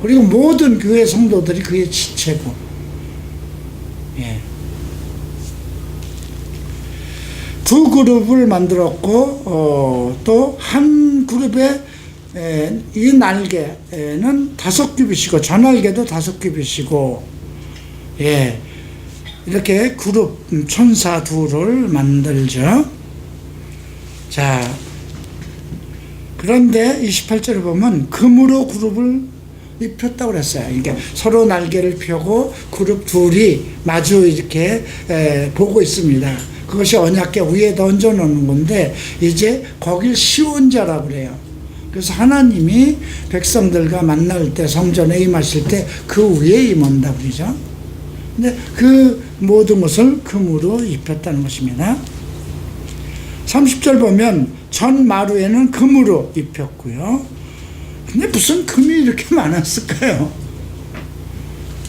그리고 모든 교회 성도들이 그의 지체고. 예. 두 그룹을 만들었고 또 한 그룹의 이 날개는 5규빗이고 저 날개도 5규빗이고, 예, 이렇게 그룹 천사 둘을 만들죠. 자, 그런데 28절을 보면 금으로 그룹을 입혔다고 그랬어요. 그러니까 서로 날개를 펴고 그룹 둘이 마주 이렇게 보고 있습니다. 그것이 언약궤 위에 던져 놓는 건데 이제 거길 씌운 자라고 그래요. 그래서 하나님이 백성들과 만날 때 성전에 임하실 때 그 위에 임한다 그러죠. 근데 그 모든 것을 금으로 입혔다는 것입니다. 30절 보면 전 마루에는 금으로 입혔고요. 근데 무슨 금이 이렇게 많았을까요?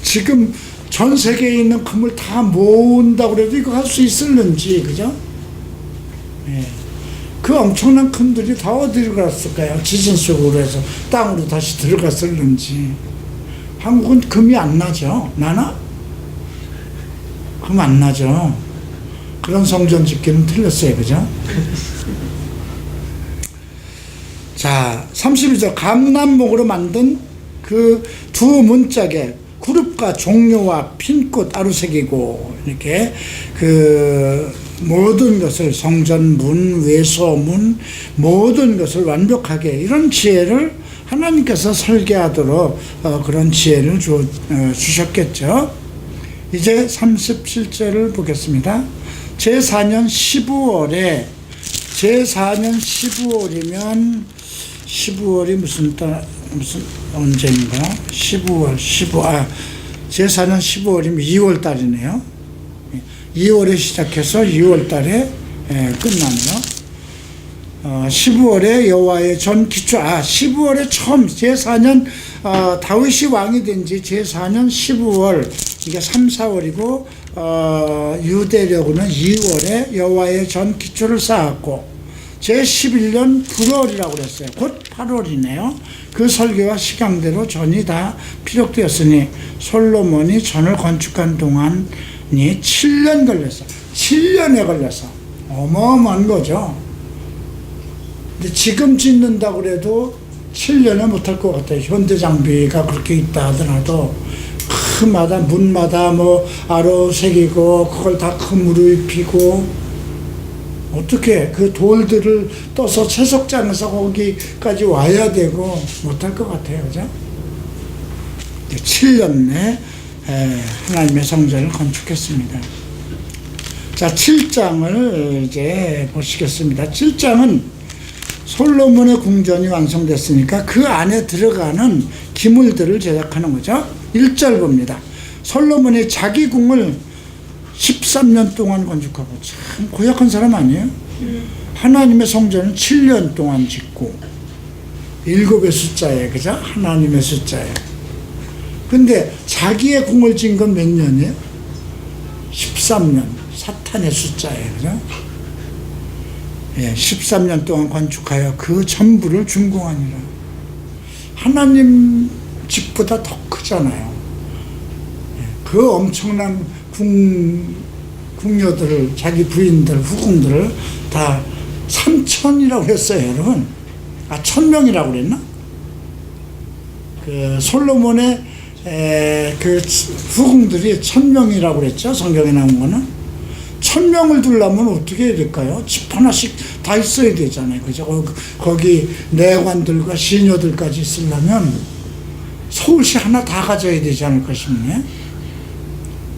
지금 전 세계에 있는 금을 다 모은다고 해도 이거 할 수 있을는지, 그죠? 예. 그 엄청난 금들이 다 어디로 갔을까요? 지진 속으로 해서 땅으로 다시 들어갔을는지. 한국은 금이 안 나죠? 나나? 금 안 나죠? 그런 성전 짓기는 틀렸어요, 그죠? 자, 31절 감람목으로 만든 그 두 문짝에 그룹과 종려와 핀꽃 아루새기고 이렇게 그 모든 것을 성전 문, 외소문 모든 것을 완벽하게 이런 지혜를 하나님께서 설계하도록 그런 지혜를 주셨겠죠. 이제 37절을 보겠습니다. 제4년 15월에 제4년 15월이면 15월이 무슨 언제인가? 15월, 제4년 15월이면 2월 달이네요. 2월에 시작해서 2월 달에 끝나네요. 15월에 여호와의 전 기초, 15월에 처음 제4년 다윗이 왕이 된 지 제4년 15월, 이게 3, 4월이고 유대력으로는 2월에 여호와의 전 기초를 쌓았고 제11년 9월이라고 그랬어요. 곧 8월이네요. 그 설계와 시간대로 전이 다 피력되었으니 솔로몬이 전을 건축한 동안이 7년 걸렸어. 7년에 걸렸어. 어마어마한 거죠. 근데 지금 짓는다고 그래도 7년에 못할 것 같아요. 현대 장비가 그렇게 있다 하더라도 그마다 문마다 뭐 아로 새기고 그걸 다 금으로 입히고 어떻게 그 돌들을 떠서 채석장에서 거기까지 와야 되고 못할 것 같아요. 그죠? 7년 내 하나님의 성전을 건축했습니다. 자, 7장을 이제 보시겠습니다. 7장은 솔로몬의 궁전이 완성됐으니까 그 안에 들어가는 기물들을 제작하는 거죠. 1절 봅니다. 솔로몬이 자기 궁을 13년 동안 건축하고, 참 고약한 사람 아니에요? 하나님의 성전은 7년 동안 짓고, 7의 숫자예요. 그죠? 하나님의 숫자예요. 근데 자기의 궁을 지은 건 몇 년이에요? 13년. 사탄의 숫자예요. 그죠? 예, 13년 동안 건축하여 그 전부를 준공하니라. 하나님 집보다 더 크잖아요. 예, 그 엄청난 궁녀들을, 자기 부인들, 후궁들을 다 3천이라고 했어요, 여러분. 1000명이라고 그랬나? 그 솔로몬의 그 후궁들이 1000명이라고 그랬죠, 성경에 나온 거는. 1000명을 두려면 어떻게 해야 될까요? 집 하나씩 다 있어야 되잖아요, 그죠? 거기 내관들과 시녀들까지 있으려면 서울시 하나 다 가져야 되지 않을까 싶네.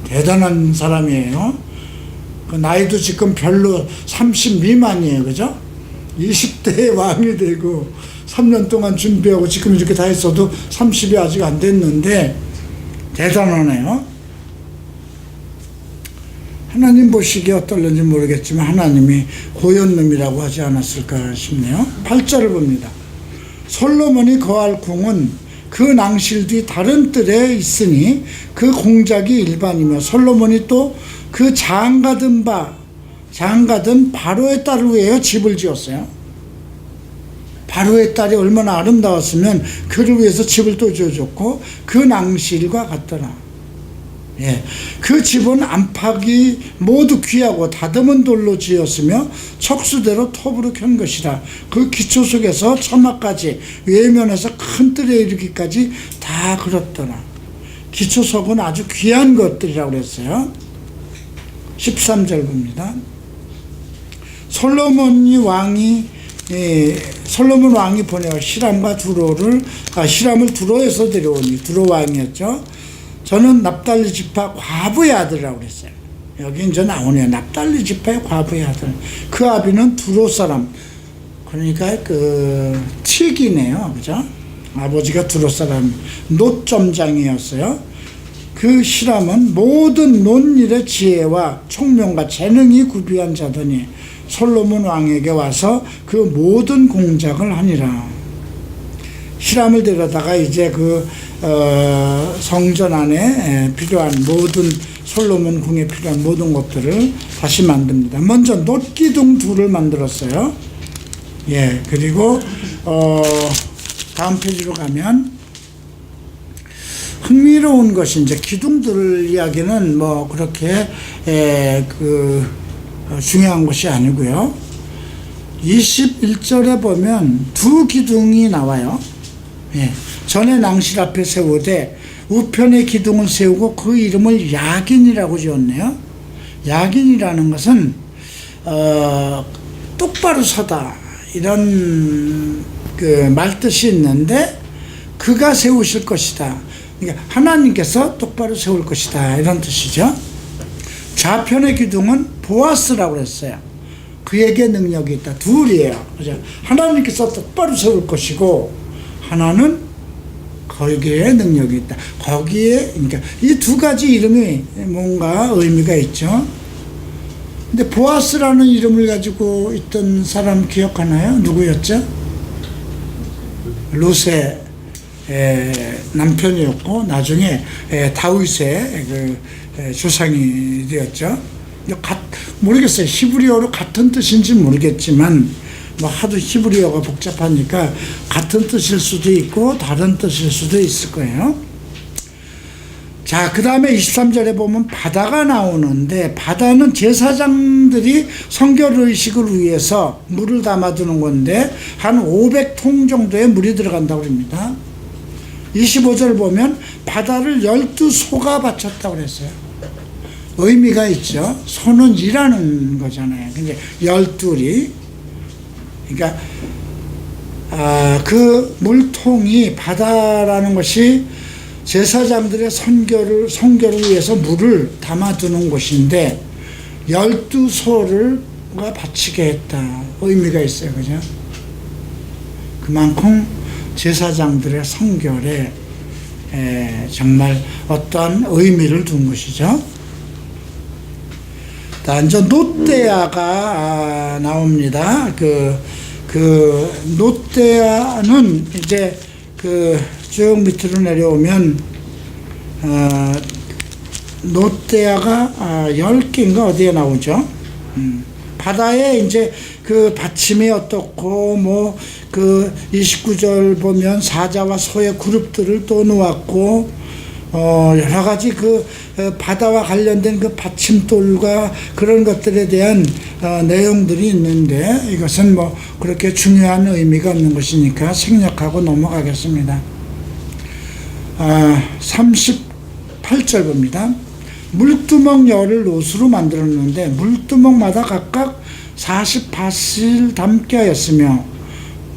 대단한 사람이에요. 그 나이도 지금 별로 30 미만이에요, 그죠? 20대에 왕이 되고 3년 동안 준비하고 지금 이렇게 다 했어도 30이 아직 안 됐는데 대단하네요. 하나님 보시기에 어떨는지 모르겠지만 하나님이 고연놈이라고 하지 않았을까 싶네요. 8절을 봅니다. 솔로몬이 거할 궁은 그 낭실뒤 다른 뜰에 있으니 그 공작이 일반이며 솔로몬이 또 그 장가든 바로의 딸을 위하여 집을 지었어요. 바로의 딸이 얼마나 아름다웠으면 그를 위해서 집을 또 지어줬고 그 낭실과 같더라. 예, 그 집은 안팎이 모두 귀하고 다듬은 돌로 지었으며 척수대로 톱으로 켠 것이라. 그 기초 속에서 처마까지 외면에서 큰 뜰에 이르기까지 다 그렇더라. 기초석은 아주 귀한 것들이라고 그랬어요. 13절 봅니다. 솔로몬 왕이 보내어 히람을 두로에서 데려오니, 두로 왕이었죠. 저는 납달리 지파 과부의 아들이라고 그랬어요. 여기 이제 나오네요. 납달리 지파의 과부의 아들. 그 아비는 두로 사람, 그러니까 그 틱이네요, 그죠? 아버지가 두로 사람, 노점장이었어요. 그 히람은 모든 논일의 지혜와 총명과 재능이 구비한 자더니 솔로몬 왕에게 와서 그 모든 공작을 하니라. 히람을 데려다가 이제 그 성전 안에 필요한 모든, 솔로몬 궁에 필요한 모든 것들을 다시 만듭니다. 먼저 놋기둥 둘을 만들었어요. 예, 그리고 다음 페이지로 가면 흥미로운 것이 이제 기둥들 이야기는 뭐 그렇게 중요한 것이 아니고요. 21절에 보면 두 기둥이 나와요. 예, 전에 낭실 앞에 세우되 우편에 기둥을 세우고 그 이름을 야긴이라고 지었네요. 야긴이라는 것은 똑바로 서다 이런 그 말뜻이 있는데, 그가 세우실 것이다. 그러니까 하나님께서 똑바로 세울 것이다 이런 뜻이죠. 좌편의 기둥은 보아스라고 그랬어요. 그에게 능력이 있다. 둘이에요. 그죠? 하나님께서 똑바로 세울 것이고 하나는 거기에 능력이 있다. 거기에, 그러니까 이 두 가지 이름이 뭔가 의미가 있죠. 근데 보아스라는 이름을 가지고 있던 사람 기억하나요? 누구였죠? 룻의 남편이었고 나중에 다윗의 그 조상이 되었죠. 모르겠어요. 히브리어로 같은 뜻인지 모르겠지만 뭐 하도 히브리어가 복잡하니까 같은 뜻일 수도 있고 다른 뜻일 수도 있을 거예요. 자, 그 다음에 23절에 보면 바다가 나오는데, 바다는 제사장들이 성결의식을 위해서 물을 담아두는 건데 한 500통 정도의 물이 들어간다고 합니다. 25절 보면 바다를 12소가 바쳤다고 그랬어요. 의미가 있죠. 소는 일하는 거잖아요. 근데 12이, 그러니까 그 물통이, 바다라는 것이 제사장들의 성결을 위해서 물을 담아두는 곳인데 12소를 바치게 했다. 의미가 있어요. 그죠? 그만큼 제사장들의 성결에 정말 어떠한 의미를 둔 것이죠. 이제 노떼아가 나옵니다. 그 노떼아는 이제 쭉 밑으로 내려오면 노떼아가 10개인가 어디에 나오죠. 바다에 이제 그 받침이 어떻고 뭐 그 29절 보면 사자와 소의 그룹들을 또 놓았고 여러 가지 그 바다와 관련된 그 받침돌과 그런 것들에 대한 내용들이 있는데 이것은 뭐 그렇게 중요한 의미가 없는 것이니까 생략하고 넘어가겠습니다. 38절 봅니다. 물두멍 열을 옷으로 만들었는데 물두멍마다 각각 48실 담게 하였으며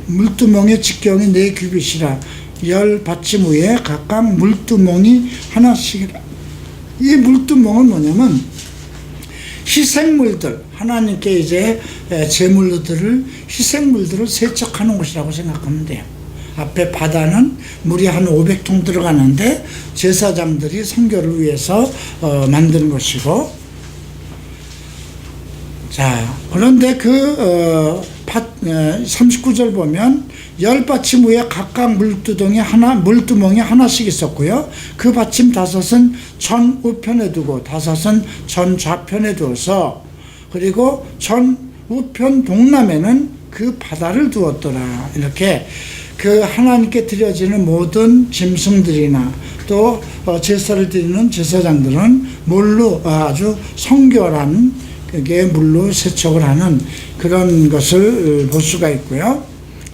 물두멍의 직경이 4규빗이라 열 받침 위에 각각 물두멍이 하나씩이라. 이 물두멍은 뭐냐면 희생물들, 하나님께 이제 희생물들을 세척하는 곳이라고 생각하면 돼요. 앞에 바다는 물이 한 500통 들어가는데 제사장들이 선교를 위해서 만든 것이고, 자, 그런데 39절 보면 열 받침 위에 각각 물두멍이 하나씩 있었고요. 그 받침 5은 전 우편에 두고 5은 전 좌편에 두어서, 그리고 전 우편 동남에는 그 바다를 두었더라. 이렇게 그 하나님께 드려지는 모든 짐승들이나 또 제사를 드리는 제사장들은 물로 아주 성결한 그게 물로 세척을 하는 그런 것을 볼 수가 있고요.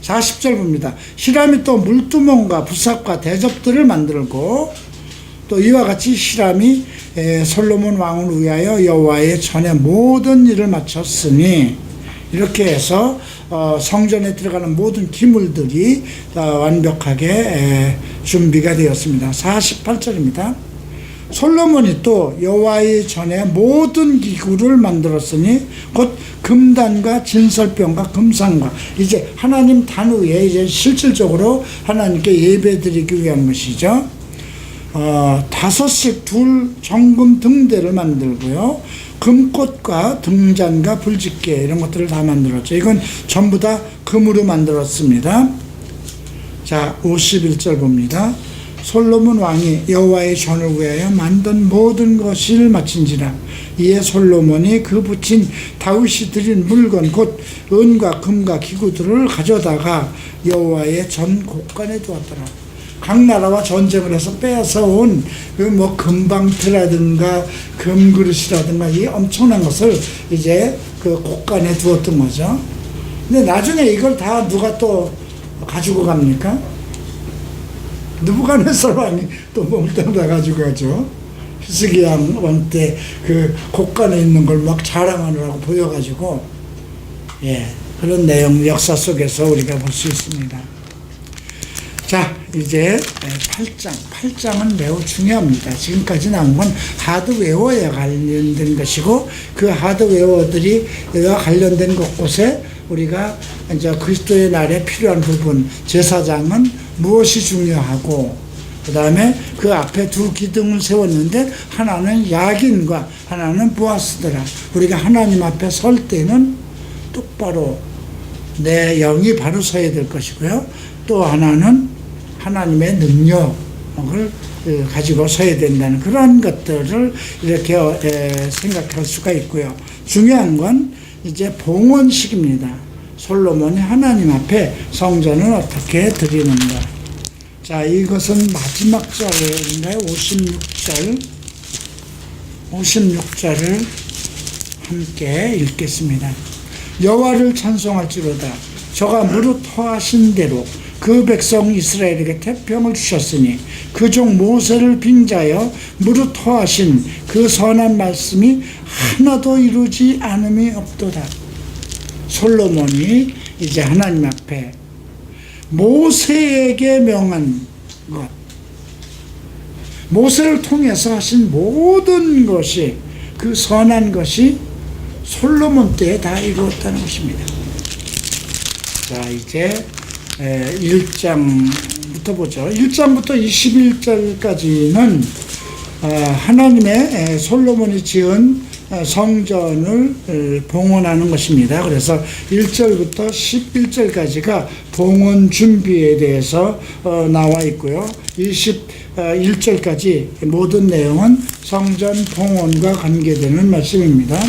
40절 봅니다. 히람이 또 물두멍과 부삽과 대접들을 만들고, 또 이와 같이 히람이 솔로몬 왕을 위하여 여호와의 전에 모든 일을 마쳤으니, 이렇게 해서 성전에 들어가는 모든 기물들이 완벽하게 준비가 되었습니다. 48절입니다. 솔로몬이 또 여호와의 전에 모든 기구를 만들었으니 곧 금단과 진설병과 금상과, 이제 하나님 단 위에 이제 실질적으로 하나님께 예배드리기 위한 것이죠. 5씩 둘 정금 등대를 만들고요. 금꽃과 등잔과 불집게 이런 것들을 다 만들었죠. 이건 전부 다 금으로 만들었습니다. 자, 51절 봅니다. 솔로몬 왕이 여호와의 전을 위하여 만든 모든 것을 마친지라. 이에 솔로몬이 그 붙인 다윗이 드린 물건 곧 은과 금과 기구들을 가져다가 여호와의 전 곳간에 두었더라. 각 나라와 전쟁을 해서 빼앗아 온 그 뭐 금방트라든가 금그릇이라든가 이 엄청난 것을 이제 그 곳간에 두었던 거죠. 근데 나중에 이걸 다 누가 또 가지고 갑니까? 느부갓네살 왕이 또 몽땅 다 가지고 가죠. 히스기야 왕 때 그 곳간에 있는 걸 막 자랑하느라고 보여가지고, 그런 내용 역사 속에서 우리가 볼 수 있습니다. 자, 이제 8장은 매우 중요합니다. 지금까지 나온 건 하드웨어에 관련된 것이고, 그 하드웨어들이 관련된 곳곳에 우리가 이제 그리스도의 날에 필요한 부분, 제사장은 무엇이 중요하고, 그 다음에 그 앞에 두 기둥을 세웠는데 하나는 야긴과 하나는 보아스더라. 우리가 하나님 앞에 설 때는 똑바로 내 영이 바로 서야 될 것이고요. 또 하나는 하나님의 능력을 가지고 서야 된다는 그런 것들을 이렇게 생각할 수가 있고요. 중요한 건 이제 봉헌식입니다. 솔로몬이 하나님 앞에 성전을 어떻게 드리는가. 자, 이것은 마지막 절인가요? 56절을 함께 읽겠습니다. 여호와를 찬송할지로다. 저가 무릇 허하신 대로 그 백성 이스라엘에게 태평을 주셨으니 그 종 모세를 빙자하여 무릇 허하신 그 선한 말씀이 하나도 이루지 않음이 없도다. 솔로몬이 이제 하나님 앞에 모세에게 명한 것, 모세를 통해서 하신 모든 것이, 그 선한 것이 솔로몬 때에 다 이루었다는 것입니다. 자, 이제 1장부터 보죠. 1장부터 21절까지는 하나님의 솔로몬이 지은 성전을 봉헌하는 것입니다. 그래서 1절부터 11절까지가 봉헌 준비에 대해서 나와 있고요. 21절까지 모든 내용은 성전 봉헌과 관계되는 말씀입니다.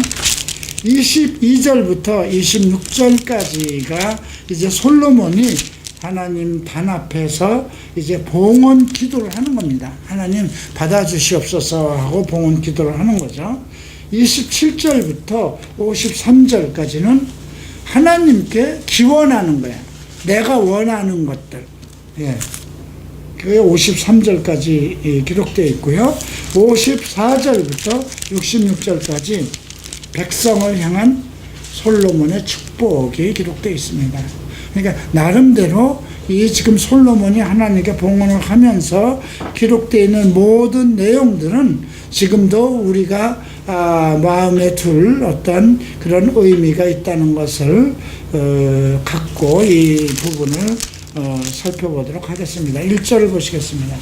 22절부터 26절까지가 이제 솔로몬이 하나님 단 앞에서 이제 봉헌 기도를 하는 겁니다. 하나님 받아주시옵소서 하고 봉헌 기도를 하는 거죠. 27절부터 53절까지는 하나님께 기원하는 거야. 내가 원하는 것들. 예. 그게 53절까지 기록되어 있고요. 54절부터 66절까지 백성을 향한 솔로몬의 축복이 기록되어 있습니다. 그러니까 나름대로 이 지금 솔로몬이 하나님께 봉헌을 하면서 기록되어 있는 모든 내용들은 지금도 우리가 마음에 둘 어떤 그런 의미가 있다는 것을 갖고 이 부분을 살펴보도록 하겠습니다. 1절을 보시겠습니다.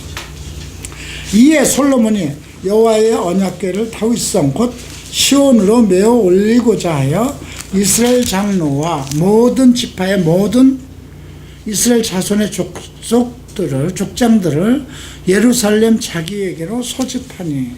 이에 솔로몬이 여호와의 언약궤를 다윗성 곧 시온으로 메어 올리고자 하여 이스라엘 장로와 모든 지파의 모든 이스라엘 자손의 족장들을 예루살렘 자기에게로 소집하니.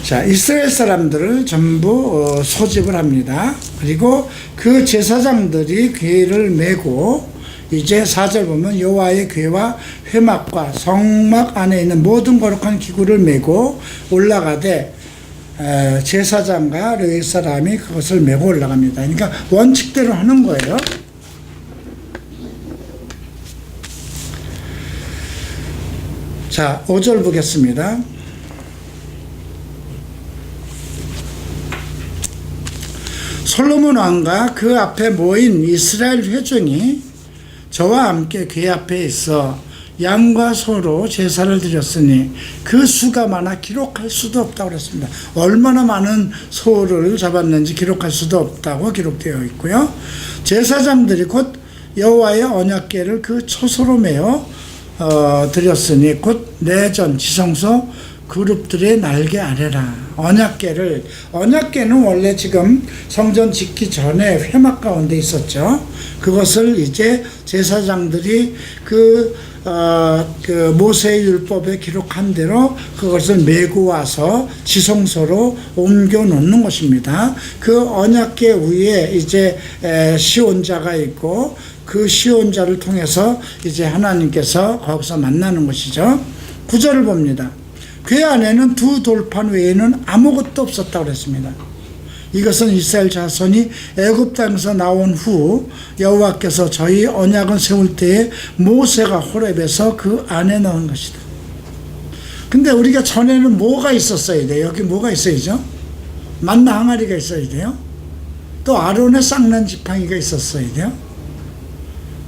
자, 이스라엘 사람들을 전부 소집을 합니다. 그리고 그 제사장들이 궤를 메고 이제 4절 보면 여호와의 궤와 회막과 성막 안에 있는 모든 거룩한 기구를 메고 올라가되 제사장과 레위 사람이 그것을 메고 올라갑니다. 그러니까 원칙대로 하는 거예요. 자, 5절 보겠습니다. 솔로몬 왕과 그 앞에 모인 이스라엘 회중이 저와 함께 궤 앞에 있어 양과 소로 제사를 드렸으니 그 수가 많아 기록할 수도 없다고 그랬습니다. 얼마나 많은 소를 잡았는지 기록할 수도 없다고 기록되어 있고요. 제사장들이 곧 여호와의 언약궤를 그 초소로 메어 드렸으니 곧 내전 지성소 그룹들의 날개 아래라. 언약궤는 원래 지금 성전 짓기 전에 회막 가운데 있었죠. 그것을 이제 제사장들이 그 모세의 율법에 기록한 대로 그것을 메고 와서 지성소로 옮겨 놓는 것입니다. 그 언약궤 위에 이제 시온자가 있고 그 시온자를 통해서 이제 하나님께서 거기서 만나는 것이죠. 9절을 봅니다. 궤 안에는 두 돌판 외에는 아무것도 없었다고 그랬습니다. 이것은 이스라엘 자손이 애굽 땅에서 나온 후 여호와께서 저희 언약을 세울 때에 모세가 호렙에서 그 안에 넣은 것이다. 근데 우리가 전에는 뭐가 있었어야 돼요? 여기 뭐가 있어야죠? 만나 항아리가 있어야 돼요. 또 아론의 쌍난 지팡이가 있었어야 돼요.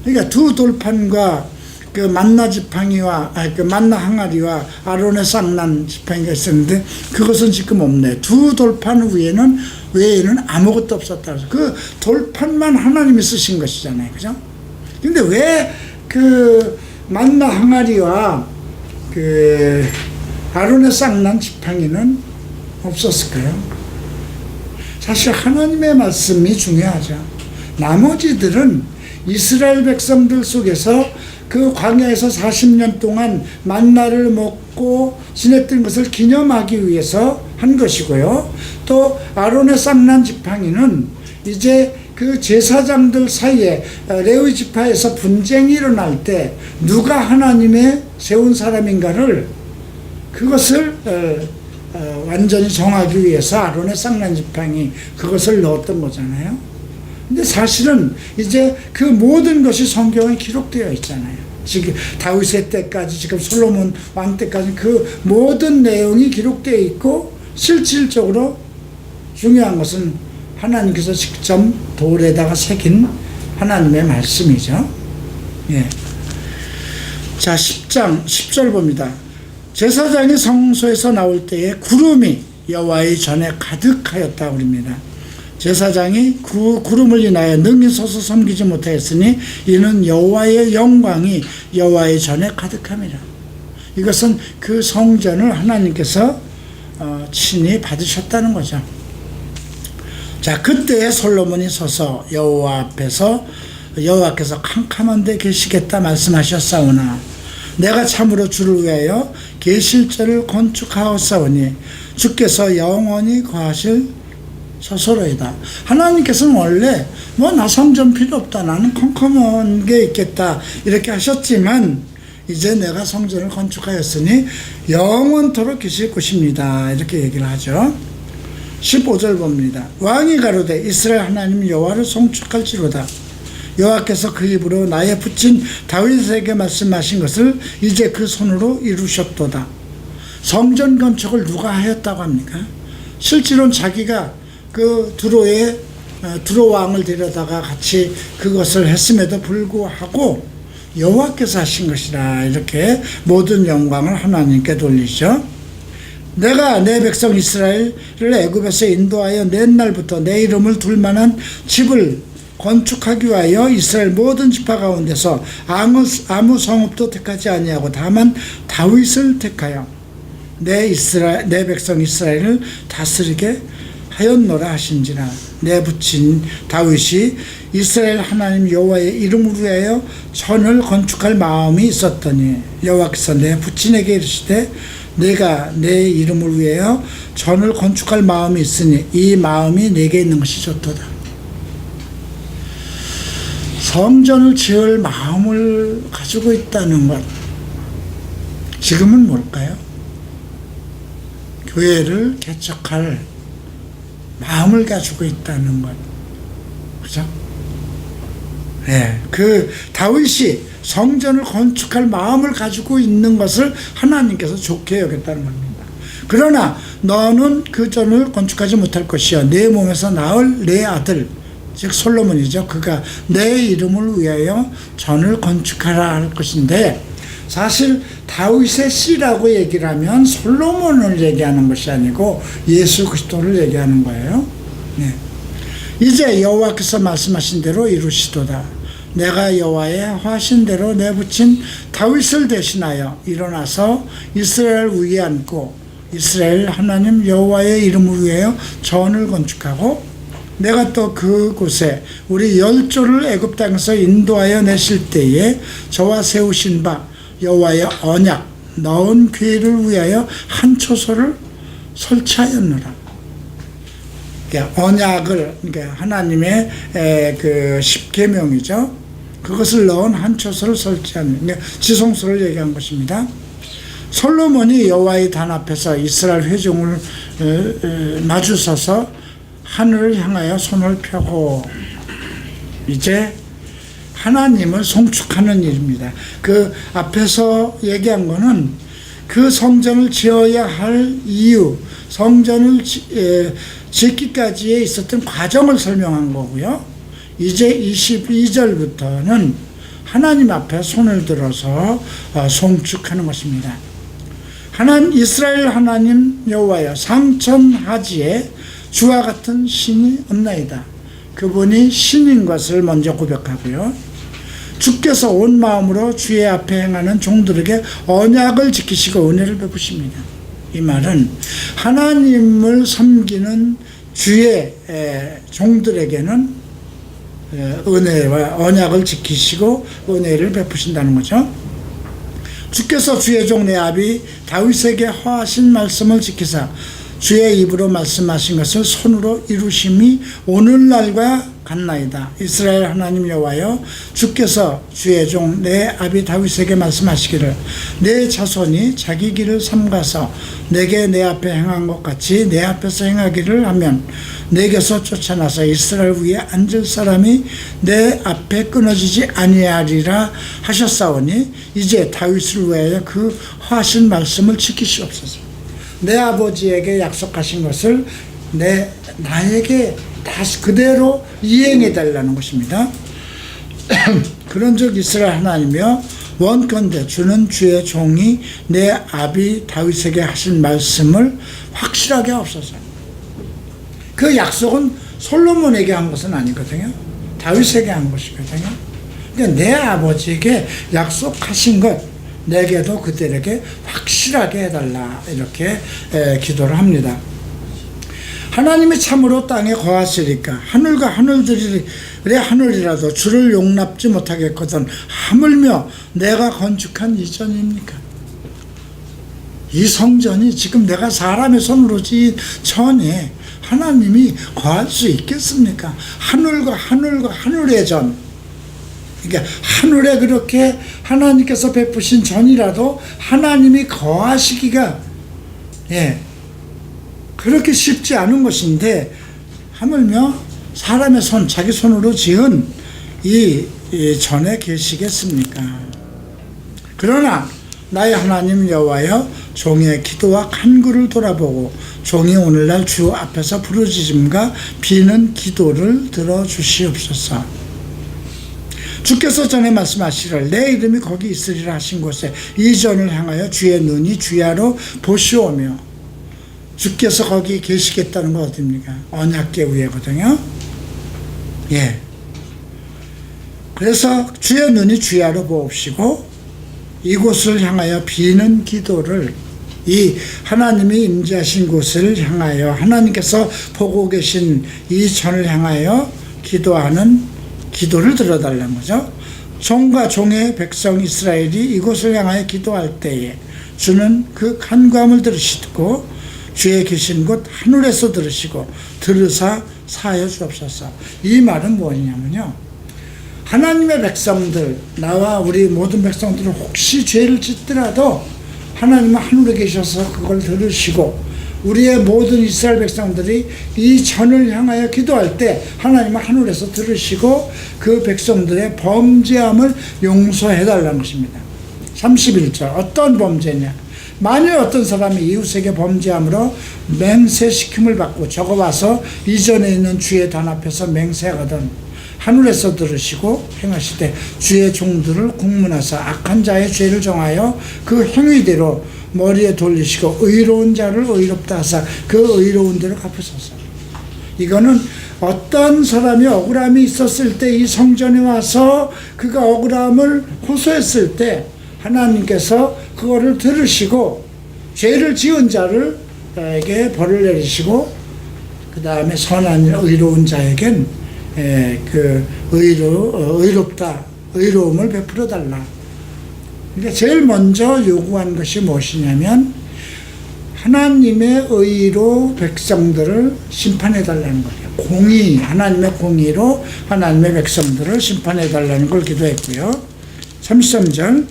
그러니까 두 돌판과 그 만나 지팡이와 그 만나 항아리와 아론의 쌍난 지팡이가 있었는데 그것은 지금 없네. 두 돌판 외에는 아무것도 없었다. 그 돌판만 하나님이 쓰신 것이잖아요, 그죠? 근데 왜 그 만나 항아리와 그 아론의 쌍난 지팡이는 없었을까요? 사실 하나님의 말씀이 중요하죠. 나머지들은 이스라엘 백성들 속에서 그 광야에서 40년 동안 만나를 먹고 지냈던 것을 기념하기 위해서 한 것이고요. 또 아론의 쌍난 지팡이는 이제 그 제사장들 사이에 레위 지파에서 분쟁이 일어날 때 누가 하나님의 세운 사람인가를 그것을 완전히 정하기 위해서 아론의 쌍난 지팡이 그것을 넣었던 거잖아요. 근데 사실은 이제 그 모든 것이 성경에 기록되어 있잖아요. 지금 다윗의 때까지 지금 솔로몬 왕 때까지 그 모든 내용이 기록되어 있고 실질적으로 중요한 것은 하나님께서 직접 돌에다가 새긴 하나님의 말씀이죠. 예. 자, 10장 10절 봅니다. 제사장이 성소에서 나올 때에 구름이 여호와의 전에 가득하였다 그럽니다. 제사장이 그 구름을 인하여 능히 서서 섬기지 못하였으니 이는 여호와의 영광이 여호와의 전에 가득함이라. 이것은 그 성전을 하나님께서 친히 받으셨다는 거죠. 자, 그때 솔로몬이 서서 여호와 앞에서 여호와께서 캄캄한 데 계시겠다 말씀하셨사오나 내가 참으로 주를 위하여 계실전을 건축하였사오니 주께서 영원히 거하실 서서로이다. 하나님께서는 원래 나 성전 필요 없다, 나는 컴컴한 게 있겠다 이렇게 하셨지만 이제 내가 성전을 건축하였으니 영원토록 계실 것입니다 이렇게 얘기를 하죠. 15절 봅니다. 왕이 가로되 이스라엘 하나님 여호와를 송축할지로다. 여호와께서 그 입으로 나의 붙인 다윗에게 말씀하신 것을 이제 그 손으로 이루셨도다. 성전 건축을 누가 하였다고 합니까? 실제로는 자기가 그 두로 왕을 데려다가 같이 그것을 했음에도 불구하고 여호와께서 하신 것이라 이렇게 모든 영광을 하나님께 돌리죠. 내가 내 백성 이스라엘을 애굽에서 인도하여 낸 날부터 내 이름을 둘 만한 집을 건축하기 위하여 이스라엘 모든 지파 가운데서 아무 성읍도 택하지 아니하고 다만 다윗을 택하여 내 백성 이스라엘을 다스리게 하였노라 하신지라. 내 붙인 다윗이 이스라엘 하나님 여호와의 이름을 위하여 전을 건축할 마음이 있었더니 여호와께서 내 붙인에게 이르시되 내가 내 이름을 위하여 전을 건축할 마음이 있으니 이 마음이 내게 있는 것이 좋도다. 성전을 지을 마음을 가지고 있다는 것, 지금은 뭘까요? 교회를 개척할 마음을 가지고 있다는 것, 그죠? 네, 그 다윗이 성전을 건축할 마음을 가지고 있는 것을 하나님께서 좋게 여겼다는 겁니다. 그러나 너는 그 전을 건축하지 못할 것이요 내 몸에서 나을 내 아들 즉 솔로몬이죠. 그가 내 이름을 위하여 전을 건축하라 할 것인데 사실 다윗의 씨라고 얘기를 하면 솔로몬을 얘기하는 것이 아니고 예수 그리스도를 얘기하는 거예요. 네. 이제 여호와께서 말씀하신 대로 이루시도다. 내가 여호와의 하신 대로 내붙인 다윗을 대신하여 일어나서 이스라엘 위에 앉고 이스라엘 하나님 여호와의 이름을 위하여 전을 건축하고 내가 또 그곳에 우리 열조를 애굽 땅에서 인도하여 내실 때에 저와 세우신 바 여호와의 언약 넣은 궤를 위하여 한 초소를 설치하였노라. 언약을 하나님의 그 십계명이죠. 그것을 넣은 한 초소를 설치하는 지성소를 얘기한 것입니다. 솔로몬이 여호와의 단 앞에서 이스라엘 회중을 마주서서 하늘을 향하여 손을 펴고 이제 하나님을 송축하는 일입니다. 그 앞에서 얘기한 거는 그 성전을 지어야 할 이유, 성전을 짓기까지에 있었던 과정을 설명한 거고요. 이제 22절부터는 하나님 앞에 손을 들어서 송축하는 것입니다. 이스라엘 하나님 여호와여 상천하지에 주와 같은 신이 없나이다. 그분이 신인 것을 먼저 고백하고요. 주께서 온 마음으로 주의 앞에 행하는 종들에게 언약을 지키시고 은혜를 베푸십니다. 이 말은 하나님을 섬기는 주의 종들에게는 은혜와 언약을 지키시고 은혜를 베푸신다는 거죠. 주께서 주의 종 내 아비 다윗에게 허하신 말씀을 지키사 주의 입으로 말씀하신 것을 손으로 이루심이 오늘날과 같나이다. 이스라엘 하나님 여호와여 주께서 주의 종 내 아비 다윗에게 말씀하시기를 내 자손이 자기 길을 삼가서 내게 내 앞에 행한 것 같이 내 앞에서 행하기를 하면 내게서 쫓아나서 이스라엘 위에 앉을 사람이 내 앞에 끊어지지 아니하리라 하셨사오니 이제 다윗을 위하여 그 하신 말씀을 지키시옵소서. 내 아버지에게 약속하신 것을 나에게 다시 그대로 이행해 달라는 것입니다. 그런즉 이스라엘 하나님이여 원컨대 주는 주의 종이 내 아비 다윗에게 하신 말씀을 확실하게 하옵소서. 그 약속은 솔로몬에게 한 것은 아니거든요. 다윗에게 한 것이거든요. 그러니까 내 아버지에게 약속하신 것 내게도 그들에게 확실하게 해달라 이렇게 기도를 합니다. 하나님이 참으로 땅에 거하시리까 하늘과 하늘들의 하늘이라도 주를 용납지 못하겠거든 하물며 내가 건축한 이 전입니까? 이 성전이 지금 내가 사람의 손으로 지은 전에 하나님이 거할 수 있겠습니까? 하늘과 하늘의 전, 그러니까 하늘에 그렇게 하나님께서 베푸신 전이라도 하나님이 거하시기가 그렇게 쉽지 않은 것인데 하물며 사람의 손, 자기 손으로 지은 이 전에 계시겠습니까? 그러나 나의 하나님 여호와여 종의 기도와 간구를 돌아보고 종이 오늘날 주 앞에서 부르짖음과 비는 기도를 들어주시옵소서. 주께서 전에 말씀하시기를 내 이름이 거기 있으리라 하신 곳에 이 전을 향하여 주의 눈이 주야로 보시오며, 주께서 거기 계시겠다는 거 어딥니까? 언약궤 위에거든요. 그래서 주의 눈이 주야로 보옵시고 이곳을 향하여 비는 기도를, 이 하나님이 임재하신 곳을 향하여 하나님께서 보고 계신 이 전을 향하여 기도하는 기도를 들어달라는 거죠. 종과 종의 백성 이스라엘이 이곳을 향하여 기도할 때에 주는 그 간구함을 들으시고 주의 계신 곳 하늘에서 들으시고 들으사 사하여 주옵소서. 이 말은 뭐냐면요, 하나님의 백성들, 나와 우리 모든 백성들은 혹시 죄를 짓더라도 하나님은 하늘에 계셔서 그걸 들으시고, 우리의 모든 이스라엘 백성들이 이 전을 향하여 기도할 때 하나님은 하늘에서 들으시고 그 백성들의 범죄함을 용서해달라는 것입니다. 31절 어떤 범죄냐, 만일 어떤 사람이 이웃에게 범죄함으로 맹세시킴을 받고 적어와서 이전에 있는 주의 단 앞에서 맹세하거든 하늘에서 들으시고 행하시되 주의 종들을 국문하사 악한 자의 죄를 정하여 그 행위대로 머리에 돌리시고 의로운 자를 의롭다 하사 그 의로운 대로 갚으소서. 이거는 어떤 사람이 억울함이 있었을 때 이 성전에 와서 그가 억울함을 호소했을 때 하나님께서 그거를 들으시고 죄를 지은 자를에게 벌을 내리시고 그 다음에 선한 의로운 자에겐 그 의롭다, 의로움을 베풀어 달라. 그러니까 제일 먼저 요구한 것이 무엇이냐면 하나님의 의로 백성들을 심판해 달라는 거예요. 공의, 하나님의 공의로 하나님의 백성들을 심판해 달라는 걸 기도했고요. 33절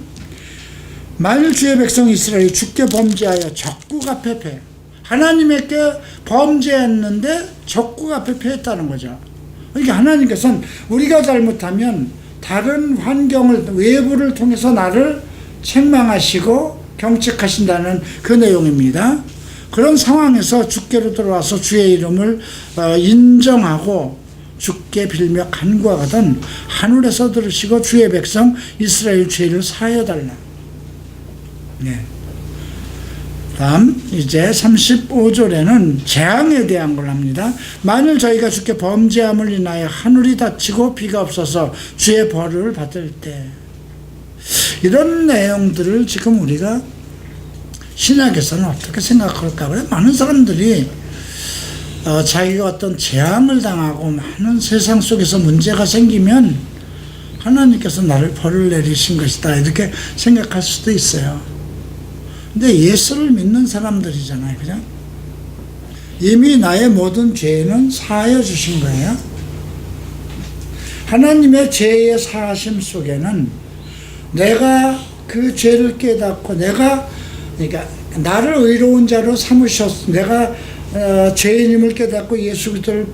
만일 주의 백성 이스라엘이 주께 범죄하여 적국 앞에 패, 하나님께 범죄했는데 적국 앞에 패했다는 거죠. 그러니까 하나님께서는 우리가 잘못하면 다른 환경을, 외부를 통해서 나를 책망하시고 경책하신다는 그 내용입니다. 그런 상황에서 주께로 들어와서 주의 이름을 인정하고 주께 빌며 간구하거든 하늘에서 들으시고 주의 백성 이스라엘 죄를 사하여 달라. 다음 이제 35절에는 재앙에 대한 걸 합니다. 만일 저희가 주께 범죄함을 인하여 하늘이 닫히고 비가 없어서 주의 벌을 받을 때, 이런 내용들을 지금 우리가 신약에서는 어떻게 생각할까? 그래 많은 사람들이 자기가 어떤 재앙을 당하고 많은 세상 속에서 문제가 생기면 하나님께서 나를 벌을 내리신 것이다 이렇게 생각할 수도 있어요. 근데 예수를 믿는 사람들이잖아요, 그죠? 이미 나의 모든 죄는 사하여 주신 거예요. 하나님의 죄의 사하심 속에는 내가 그 죄를 깨닫고 그러니까 나를 의로운 자로 삼으셨, 내가 죄인임을 깨닫고 예수 그리스도를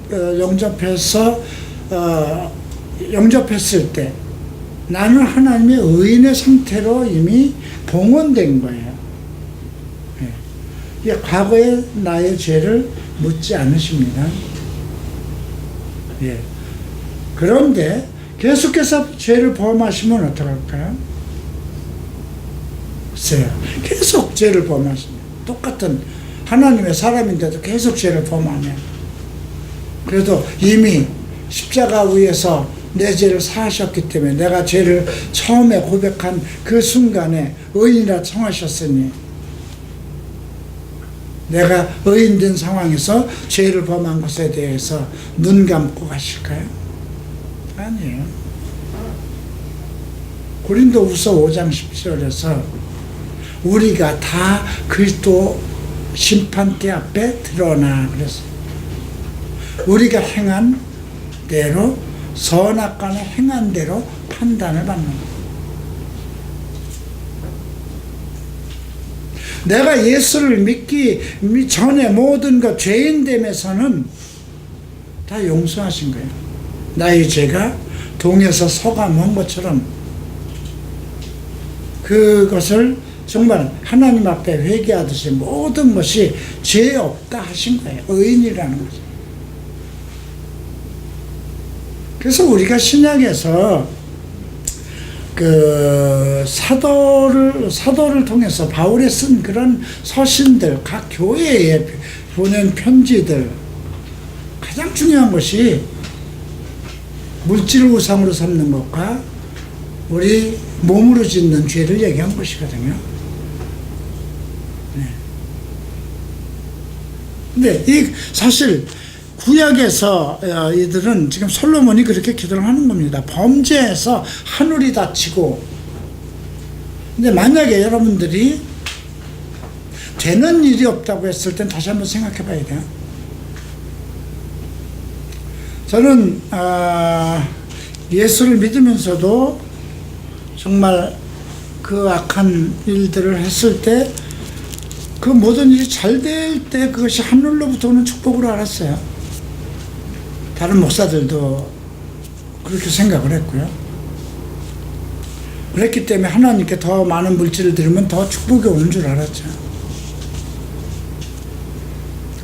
영접했을 때 나는 하나님의 의인의 상태로 이미 봉헌된 거예요. 과거의 나의 죄를 묻지 않으십니다. 그런데 계속해서 죄를 범하시면 어떡할까요? 글쎄요, 계속 죄를 범하시면, 똑같은 하나님의 사람인데도 계속 죄를 범하면 그래도 이미 십자가 위에서 내 죄를 사하셨기 때문에 내가 죄를 처음에 고백한 그 순간에 의인이라 청하셨으니 내가 의인된 상황에서 죄를 범한 것에 대해서 눈 감고 가실까요? 아니에요. 고린도후서 5장 10절에서 우리가 다 그리스도 심판대 앞에 드러나 그랬어요. 우리가 행한 대로 선악과는 행한 대로 판단을 받는 거예요. 내가 예수를 믿기 전에 모든 것 죄인됨에서는 다 용서하신 거예요. 나의 죄가 동에서 서가 먼 것처럼 그것을 정말 하나님 앞에 회개하듯이 모든 것이 죄 없다 하신 거예요. 의인이라는 거죠. 그래서 우리가 신약에서 그 사도를 통해서 바울이 쓴 그런 서신들, 각 교회에 보낸 편지들, 가장 중요한 것이 물질을 우상으로 삼는 것과 우리 몸으로 짓는 죄를 얘기한 것이거든요. 네. 근데 이 사실 구약에서 이들은 지금 솔로몬이 그렇게 기도를 하는 겁니다. 범죄에서 하늘이 닫히고. 근데 만약에 여러분들이 되는 일이 없다고 했을 땐 다시 한번 생각해 봐야 돼요. 저는 예수를 믿으면서도 정말 그 악한 일들을 했을 때 그 모든 일이 잘 될 때 그것이 하늘로부터 오는 축복으로 알았어요. 다른 목사들도 그렇게 생각을 했고요. 그랬기 때문에 하나님께 더 많은 물질을 드리면 더 축복이 오는 줄 알았죠.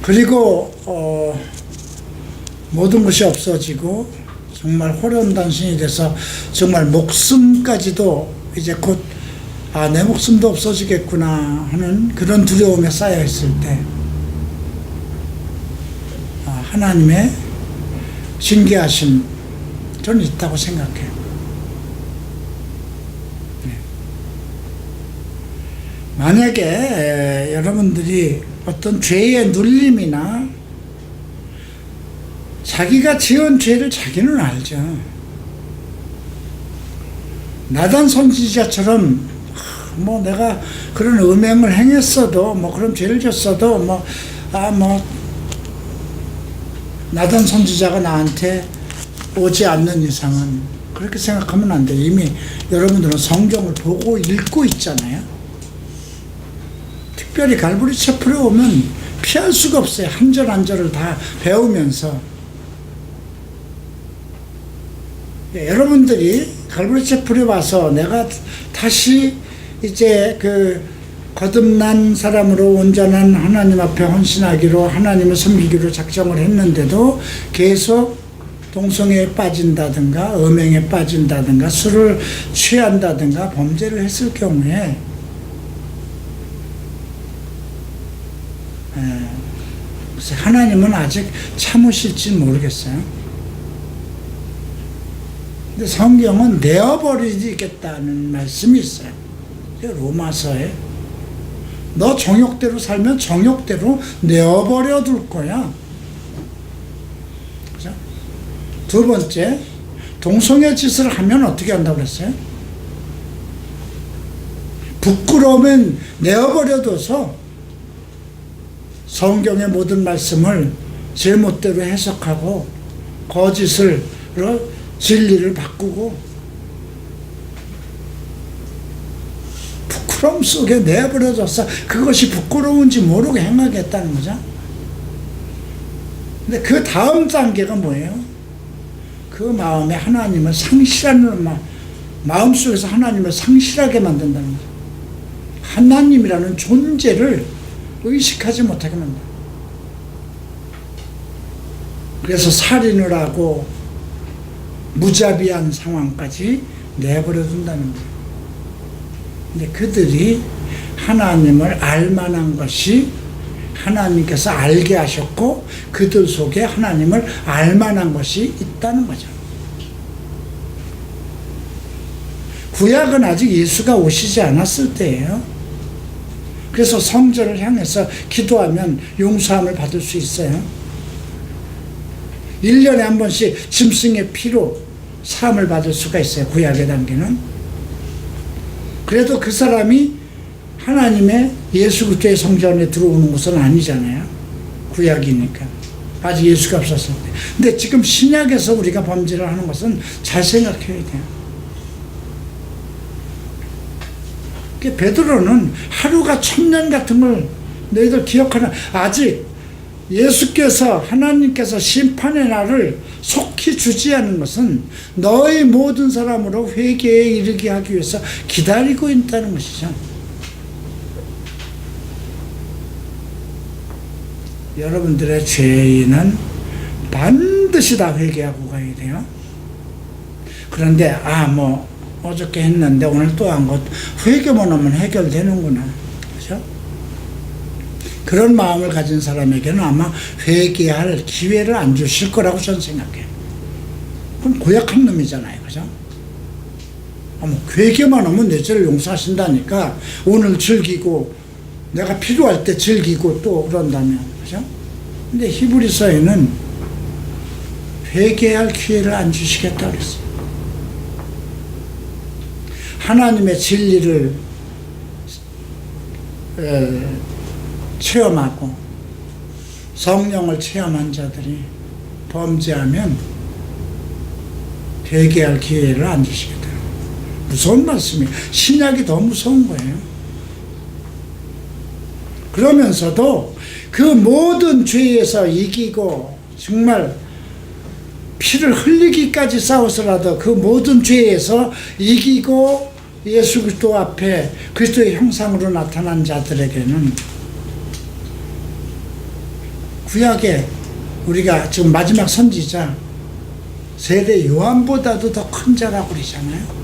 그리고 모든 것이 없어지고 정말 호련단신이 돼서 정말 목숨까지도 이제 곧 내 목숨도 없어지겠구나 하는 그런 두려움에 쌓여 있을 때 하나님의 신기하심 저는 있다고 생각해요. 네. 만약에 여러분들이 어떤 죄의 눌림이나 자기가 지은 죄를 자기는 알죠. 나단 선지자처럼 내가 그런 음행을 행했어도 그런 죄를 졌어도 나단 선지자가 나한테 오지 않는 이상은 그렇게 생각하면 안 돼요. 이미 여러분들은 성경을 보고 읽고 있잖아요. 특별히 갈보리 채플에 오면 피할 수가 없어요. 한 절 한 절을 다 배우면서. 여러분들이 갈보리 채플에 와서 내가 다시 이제 그 거듭난 사람으로 온전한 하나님 앞에 헌신하기로 하나님을 섬기기로 작정을 했는데도 계속 동성애에 빠진다든가 음행에 빠진다든가 술을 취한다든가 범죄를 했을 경우에 하나님은 아직 참으실지 모르겠어요. 근데 성경은 내어버리겠다는 말씀이 있어요. 로마서에 너 정욕대로 살면 정욕대로 내어버려 둘 거야. 그죠? 두 번째, 동성애 짓을 하면 어떻게 한다고 그랬어요? 부끄러우면 내어버려 둬서 성경의 모든 말씀을 제 멋대로 해석하고 거짓을 진리를 바꾸고 부끄러움 속에 내버려둬서 그것이 부끄러운지 모르고 행하겠다는 거죠. 근데 그 다음 단계가 뭐예요? 그 마음에 하나님을 상실하는 마음속에서 하나님을 상실하게 만든다는 거죠. 하나님이라는 존재를 의식하지 못하게 만든다. 그래서 살인을 하고 무자비한 상황까지 내버려 둔다는 거예요. 근데 그들이 하나님을 알만한 것이 하나님께서 알게 하셨고 그들 속에 하나님을 알만한 것이 있다는 거죠. 구약은 아직 예수가 오시지 않았을 때예요. 그래서 성전을 향해서 기도하면 용서함을 받을 수 있어요. 1년에 한 번씩 짐승의 피로 사함을 받을 수가 있어요. 구약의 단계는. 그래도 그 사람이 하나님의 예수 그리스도의 성전에 들어오는 것은 아니잖아요. 구약이니까. 아직 예수가 없었을 때. 근데 지금 신약에서 우리가 범죄를 하는 것은 잘 생각해야 돼요. 베드로는 하루가 천년 같은 걸 너희들 기억하나? 아직 예수께서 하나님께서 심판의 날을 속히 주지하는 것은 너희 모든 사람으로 회개에 이르게 하기 위해서 기다리고 있다는 것이죠. 여러분들의 죄인은 반드시 다 회개하고 가야 돼요. 그런데 어저께 했는데 오늘 또 한 것, 회개만 하면 해결되는구나. 그죠? 그런 마음을 가진 사람에게는 아마 회개할 기회를 안 주실 거라고 저는 생각해요. 그럼 고약한 놈이잖아요. 그죠? 회개만 하면 내 죄를 용서하신다니까 오늘 즐기고 내가 필요할 때 즐기고 또 그런다면. 그죠? 근데 히브리서에는 회개할 기회를 안 주시겠다 그랬어요. 하나님의 진리를 체험하고 성령을 체험한 자들이 범죄하면 회개할 기회를 안 주시겠다. 무서운 말씀이에요. 신약이 더 무서운 거예요. 그러면서도 그 모든 죄에서 이기고 정말 피를 흘리기까지 싸워서라도 그 모든 죄에서 이기고 예수 그리스도 앞에 그리스도의 형상으로 나타난 자들에게는 구약에 우리가 지금 마지막 선지자 세례 요한보다도 더 큰 자라고 그러잖아요.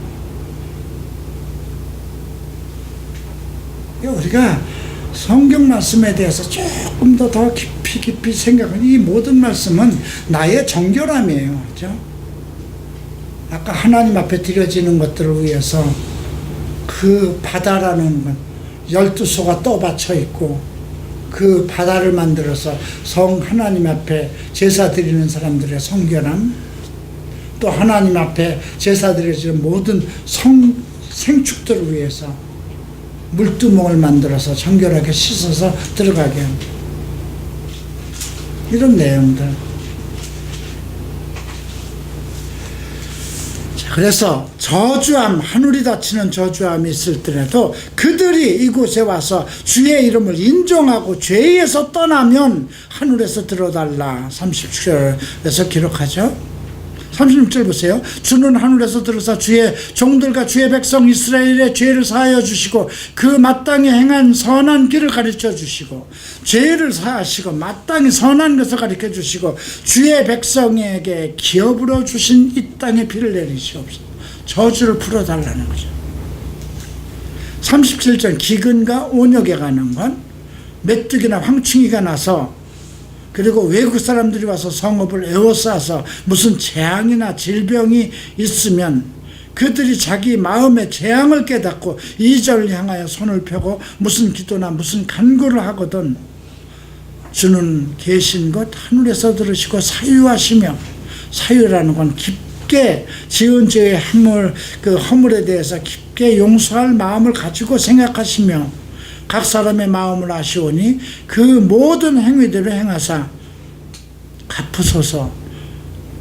우리가 성경 말씀에 대해서 조금 더 깊이 생각하는 이 모든 말씀은 나의 정결함이에요. 그렇죠? 아까 하나님 앞에 드려지는 것들을 위해서 그 바다라는 건 12소가 떠받쳐 있고 그 바다를 만들어서 하나님 앞에 제사 드리는 사람들의 성결함, 또 하나님 앞에 제사 드려지는 모든 생축들을 위해서 물두멍을 만들어서 정결하게 씻어서 들어가게 합니다. 이런 내용들. 그래서 저주함, 하늘이 닫히는 저주함이 있을 때라도 그들이 이곳에 와서 주의 이름을 인정하고 죄에서 떠나면 하늘에서 들어달라. 37절에서 기록하죠. 36절 보세요. 주는 하늘에서 들어서 주의 종들과 주의 백성 이스라엘의 죄를 사하여 주시고 그 마땅히 행한 선한 길을 가르쳐 주시고 죄를 사하시고 마땅히 선한 것을 가르쳐 주시고 주의 백성에게 기업으로 주신 이 땅에 비를 내리시옵소서. 저주를 풀어달라는 거죠. 37절 기근과 온역에 가는 건 메뚜기나 황충이가 나서 그리고 외국 사람들이 와서 성읍을 에워싸서 무슨 재앙이나 질병이 있으면 그들이 자기 마음의 재앙을 깨닫고 이절을 향하여 손을 펴고 무슨 기도나 무슨 간구를 하거든 주는 계신 것 하늘에서 들으시고 사유하시며, 사유라는 건 깊게 지은 죄의 허물에 대해서 깊게 용서할 마음을 가지고 생각하시며 각 사람의 마음을 아시오니 그 모든 행위들을 행하사 갚으소서.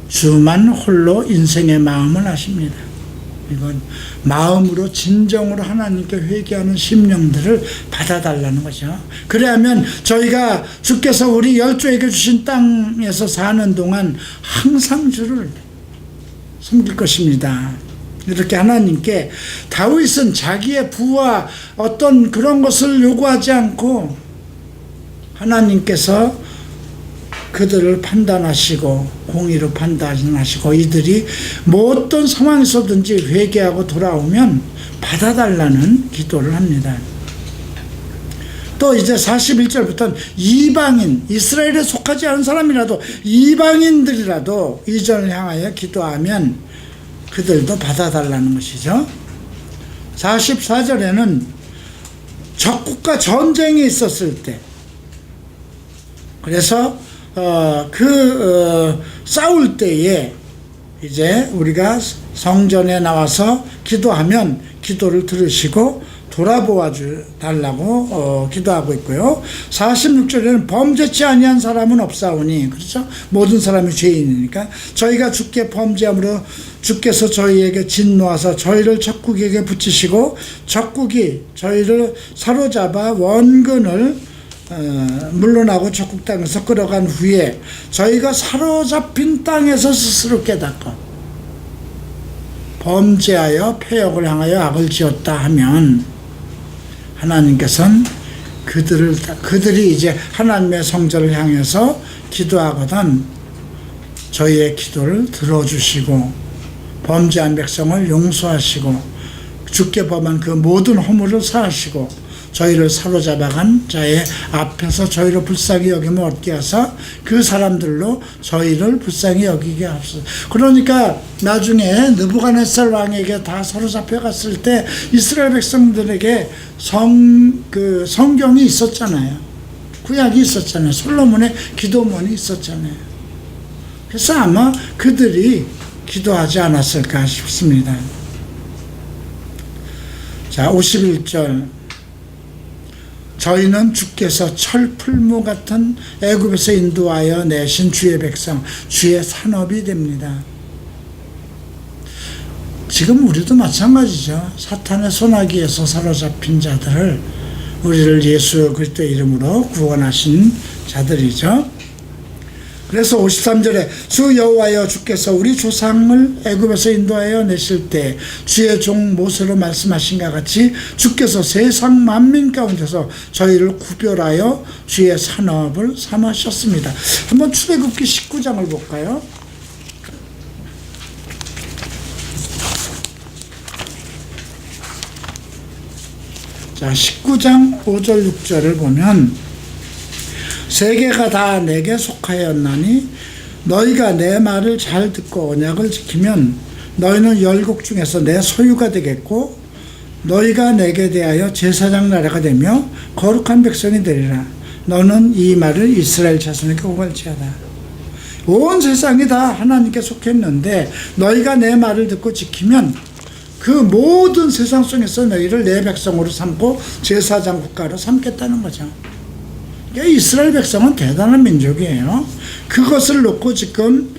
주만 홀로 인생의 마음을 아십니다. 이건 마음으로 진정으로 하나님께 회개하는 심령들을 받아달라는 거죠. 그래야면 저희가 주께서 우리 열조에게 주신 땅에서 사는 동안 항상 주를 섬길 것입니다. 이렇게 하나님께 다윗은 자기의 부와 어떤 그런 것을 요구하지 않고 하나님께서 그들을 판단하시고 공의로 판단하시고 이들이 뭐 어떤 상황에서든지 회개하고 돌아오면 받아달라는 기도를 합니다. 또 이제 41절부터는 이방인, 이스라엘에 속하지 않은 사람이라도 이방인들이라도 이전을 향하여 기도하면 그들도 받아달라는 것이죠. 44절에는 적국과 전쟁이 있었을 때, 그래서 싸울 때에 이제 우리가 성전에 나와서 기도하면 기도를 들으시고 돌아보아 달라고 기도하고 있고요. 46절에는 범죄치 아니한 사람은 없사오니, 그렇죠? 모든 사람이 죄인이니까 저희가 주께 범죄함으로 주께서 저희에게 진노하사 저희를 적국에게 붙이시고 적국이 저희를 사로잡아 원근을 물러나고 적국 땅에서 끌어간 후에 저희가 사로잡힌 땅에서 스스로 깨닫고 범죄하여 패역을 향하여 악을 지었다 하면 하나님께서는 그들이 이제 하나님의 성전을 향해서 기도하거든 저희의 기도를 들어주시고 범죄한 백성을 용서하시고 주께 범한 그 모든 허물을 사하시고 저희를 사로잡아간 자의 앞에서 저희를 불쌍히 여기면 얻게 하사 그 사람들로 저희를 불쌍히 여기게 하소서. 그러니까 나중에 느부갓네살 왕에게 다 사로잡혀 갔을 때 이스라엘 백성들에게 성경이 있었잖아요. 구약이 있었잖아요. 솔로몬의 기도문이 있었잖아요. 그래서 아마 그들이 기도하지 않았을까 싶습니다. 자, 51절. 저희는 주께서 철풀무 같은 애굽에서 인도하여 내신 주의 백성, 주의 산업이 됩니다. 지금 우리도 마찬가지죠. 사탄의 소나기에서 사로잡힌 자들을 우리를 예수 그리스도의 이름으로 구원하신 자들이죠. 그래서 53절에 주 여호와여 주께서 우리 조상을 애굽에서 인도하여 내실 때 주의 종 모세로 말씀하신 것 같이 주께서 세상 만민 가운데서 저희를 구별하여 주의 산업을 삼으셨습니다. 한번 출애굽기 19장을 볼까요? 자, 19장 5절 6절을 보면 세계가 다 내게 속하였나니 너희가 내 말을 잘 듣고 언약을 지키면 너희는 열국 중에서 내 소유가 되겠고 너희가 내게 대하여 제사장 나라가 되며 거룩한 백성이 되리라. 너는 이 말을 이스라엘 자손에게 오갈지어다. 온 세상이 다 하나님께 속했는데 너희가 내 말을 듣고 지키면 그 모든 세상 속에서 너희를 내 백성으로 삼고 제사장 국가로 삼겠다는 거죠. 이스라엘 백성은 대단한 민족이에요. 그것을 놓고 지금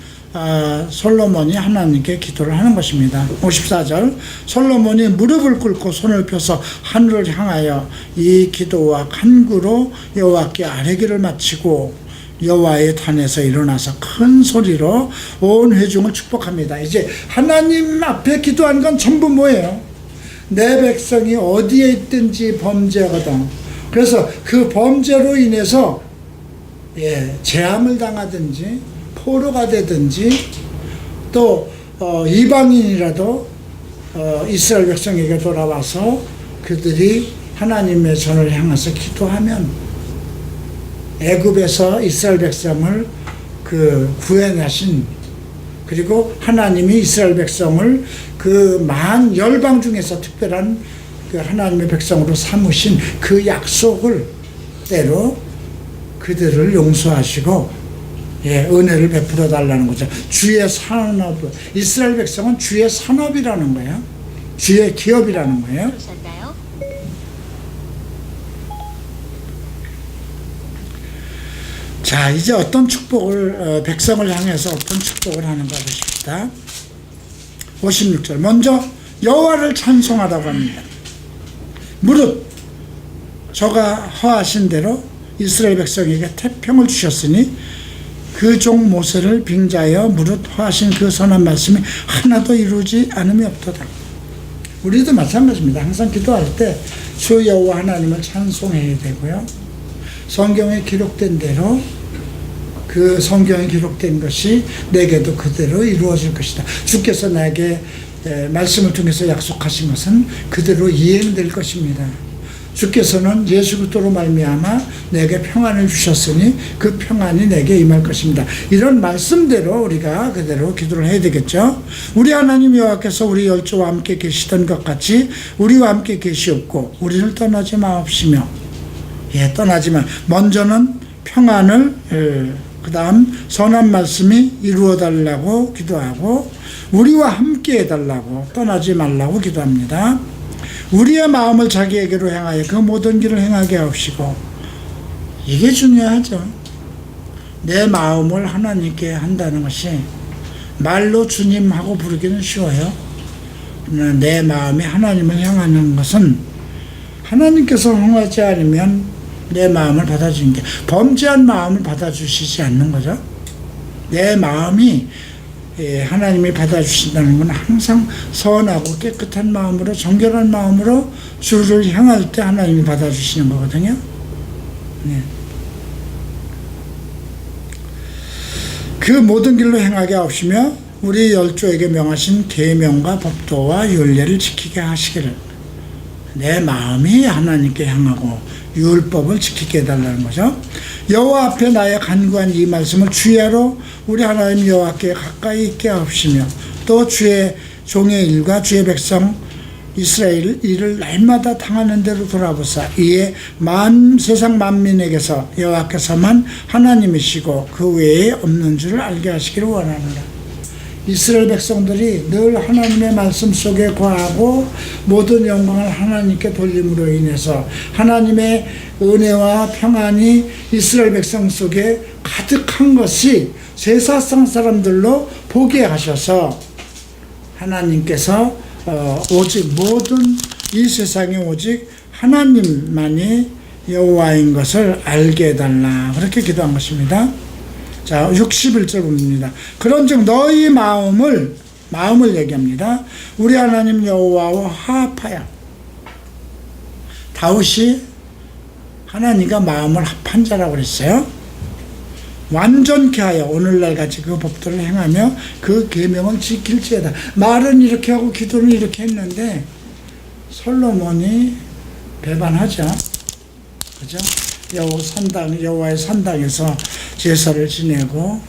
솔로몬이 하나님께 기도를 하는 것입니다. 54절 솔로몬이 무릎을 꿇고 손을 펴서 하늘을 향하여 이 기도와 간구로 여호와께 아뢰기를 마치고 여호와의 단에서 일어나서 큰 소리로 온 회중을 축복합니다. 이제 하나님 앞에 기도하는 건 전부 뭐예요? 내 백성이 어디에 있든지 범죄하거든. 그래서 그 범죄로 인해서 재앙을 당하든지 포로가 되든지 또 이방인이라도 이스라엘 백성에게 돌아와서 그들이 하나님의 전을 향해서 기도하면 애굽에서 이스라엘 백성을 구해내신, 그리고 하나님이 이스라엘 백성을 그 만 열방 중에서 특별한 그 하나님의 백성으로 삼으신 그 약속을 때로 그들을 용서하시고 은혜를 베풀어 달라는 거죠. 주의 산업, 이스라엘 백성은 주의 산업이라는 거예요. 주의 기업이라는 거예요. 자, 이제 어떤 축복을 백성을 향해서 어떤 축복을 하는가 보십시다. 56절 먼저 여호와를 찬송하라고 합니다. 무릇 저가 허하신 대로 이스라엘 백성에게 태평을 주셨으니 그 종 모세를 빙자하여 무릇 허하신 그 선한 말씀이 하나도 이루지 않음이 없도다. 우리도 마찬가지입니다. 항상 기도할 때 주 여호와 하나님을 찬송해야 되고요. 성경에 기록된 대로 그 성경에 기록된 것이 내게도 그대로 이루어질 것이다. 주께서 나에게 말씀을 통해서 약속하신 것은 그대로 이행될 것입니다. 주께서는 예수 그리스도로 말미암아 내게 평안을 주셨으니 그 평안이 내게 임할 것입니다. 이런 말씀대로 우리가 그대로 기도를 해야 되겠죠. 우리 하나님 여호와께서 우리 열조와 함께 계시던 것 같이 우리와 함께 계시옵고 우리를 떠나지 마옵시며, 떠나지만 먼저는 평안을 그 다음 선한 말씀이 이루어 달라고 기도하고 우리와 함께 해달라고, 떠나지 말라고 기도합니다. 우리의 마음을 자기에게로 향하여 그 모든 길을 행하게 하옵시고, 이게 중요하죠. 내 마음을 하나님께 한다는 것이 말로 주님하고 부르기는 쉬워요. 그러나 내 마음이 하나님을 향하는 것은 하나님께서 허락하지 않으면 내 마음을 받아주는 게, 범죄한 마음을 받아주시지 않는 거죠. 내 마음이 하나님이 받아주신다는 건 항상 선하고 깨끗한 마음으로, 정결한 마음으로 주를 향할 때 하나님이 받아주시는 거거든요. 네. 그 모든 길로 행하게 하옵시며 우리 열조에게 명하신 계명과 법도와 율례를 지키게 하시기를. 내 마음이 하나님께 향하고 율법을 지키게 해달라는 거죠. 여호와 앞에 나의 간구한 이 말씀을 주야로 우리 하나님 여호와께 가까이 있게 하옵시며, 또 주의 종의 일과 주의 백성 이스라엘 일을 날마다 당하는 대로 돌아보사 이에 세상 만민에게서 여호와께서만 하나님이시고 그 외에 없는 줄을 알게 하시기를 원하노라. 이스라엘 백성들이 늘 하나님의 말씀 속에 거하고 모든 영광을 하나님께 돌림으로 인해서 하나님의 은혜와 평안이 이스라엘 백성 속에 가득한 것이 세상 사람들로 보게 하셔서 하나님께서 오직 모든 이 세상에 오직 하나님만이 여호와인 것을 알게 해달라, 그렇게 기도한 것입니다. 자, 61절 봅니다. 그런즉 너희 마음을 얘기합니다. 우리 하나님 여호와와 화합하여. 다윗이 하나님과 마음을 합한 자라고 그랬어요. 완전케 하여 오늘날 같이 그 법도를 행하며 그 계명을 지킬지어다. 말은 이렇게 하고 기도는 이렇게 했는데 솔로몬이 배반하죠. 그죠? 여호와의 산당에서 제사를 지내고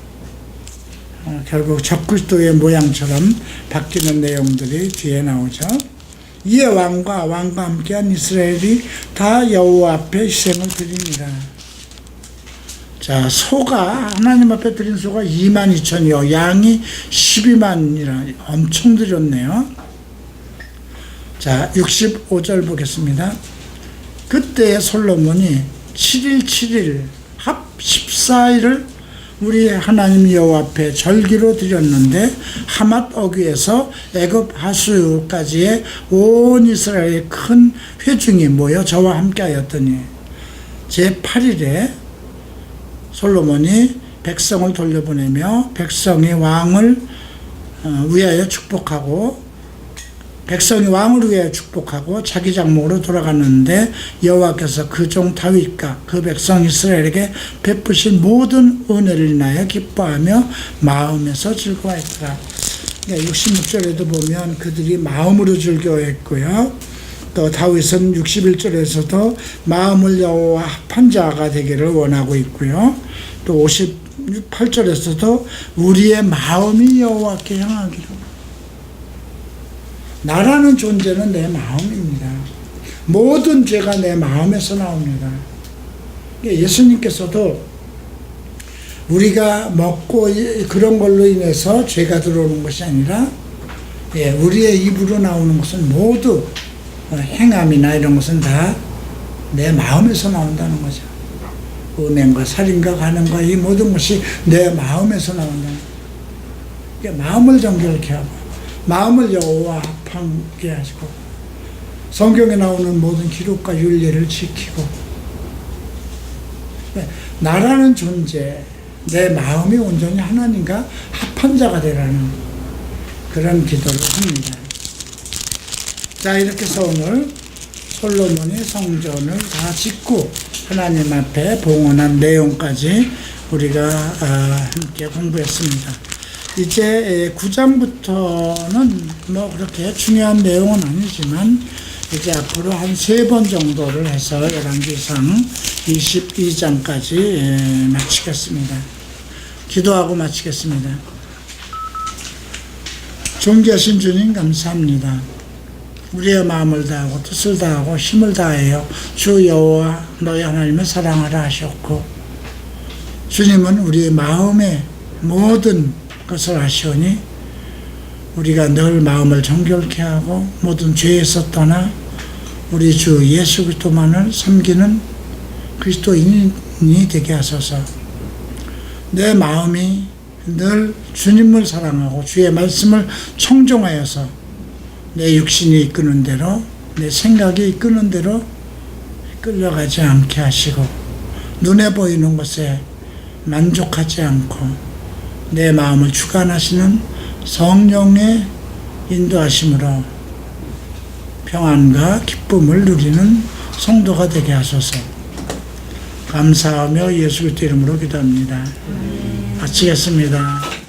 결국 적그리스도의 모양처럼 바뀌는 내용들이 뒤에 나오죠. 이에 왕과 함께한 이스라엘이 다 여호와 앞에 희생을 드립니다. 자, 소가 하나님 앞에 드린 소가 22,000이요, 양이 12만이라 엄청 드렸네요. 자, 65절 보겠습니다. 그때 솔로몬이 7일 합 14일을 우리 하나님 여호와 앞에 절기로 드렸는데 하맛 어귀에서 애굽 하수까지의 온 이스라엘의 큰 회중이 모여 저와 함께 하였더니 제8일에 솔로몬이 백성을 돌려보내며 백성이 왕을 위하여 축복하고 백성이 왕을 위하여 축복하고 자기 장목으로 돌아갔는데 여호와께서 그 종 다윗과 그 백성 이스라엘에게 베푸신 모든 은혜를 인하여 기뻐하며 마음에서 즐거워했더라. 66절에도 보면 그들이 마음으로 즐거워했고요. 또 다윗은 61절에서도 마음을 여호와 합한 자가 되기를 원하고 있고요. 또 58절에서도 우리의 마음이 여호와께 향하기를. 나라는 존재는 내 마음입니다. 모든 죄가 내 마음에서 나옵니다. 예수님께서도 우리가 먹고 그런 걸로 인해서 죄가 들어오는 것이 아니라 우리의 입으로 나오는 것은 모두 행함이나 이런 것은 다 내 마음에서 나온다는 거죠. 음행과 살인과 간음과 이 모든 것이 내 마음에서 나온다는 거죠. 마음을 정결케 하고 마음을 여호와 합하게 하시고 성경에 나오는 모든 기록과 율례를 지키고 나라는 존재, 내 마음이 온전히 하나님과 합한 자가 되라는 그런 기도를 합니다. 자, 이렇게 해서 오늘 솔로몬이 성전을 다 짓고 하나님 앞에 봉헌한 내용까지 우리가 함께 공부했습니다. 이제 9장부터는 뭐 그렇게 중요한 내용은 아니지만 이제 앞으로 한 3번 정도를 해서 열왕기상 22장까지 마치겠습니다. 기도하고 마치겠습니다. 존귀하신 주님 감사합니다. 우리의 마음을 다하고 뜻을 다하고 힘을 다하여 주 여호와 너희 하나님을 사랑하라 하셨고, 주님은 우리의 마음의 모든 것을 아시오니 우리가 늘 마음을 정결케 하고 모든 죄에서 떠나 우리 주 예수 그리스도만을 섬기는 그리스도인이 되게 하소서. 내 마음이 늘 주님을 사랑하고 주의 말씀을 청종하여서 내 육신이 이끄는 대로, 내 생각이 이끄는 대로 끌려가지 않게 하시고, 눈에 보이는 것에 만족하지 않고 내 마음을 주관하시는 성령의 인도하심으로 평안과 기쁨을 누리는 성도가 되게 하소서. 감사하며 예수 그리스도 이름으로 기도합니다. 마치겠습니다.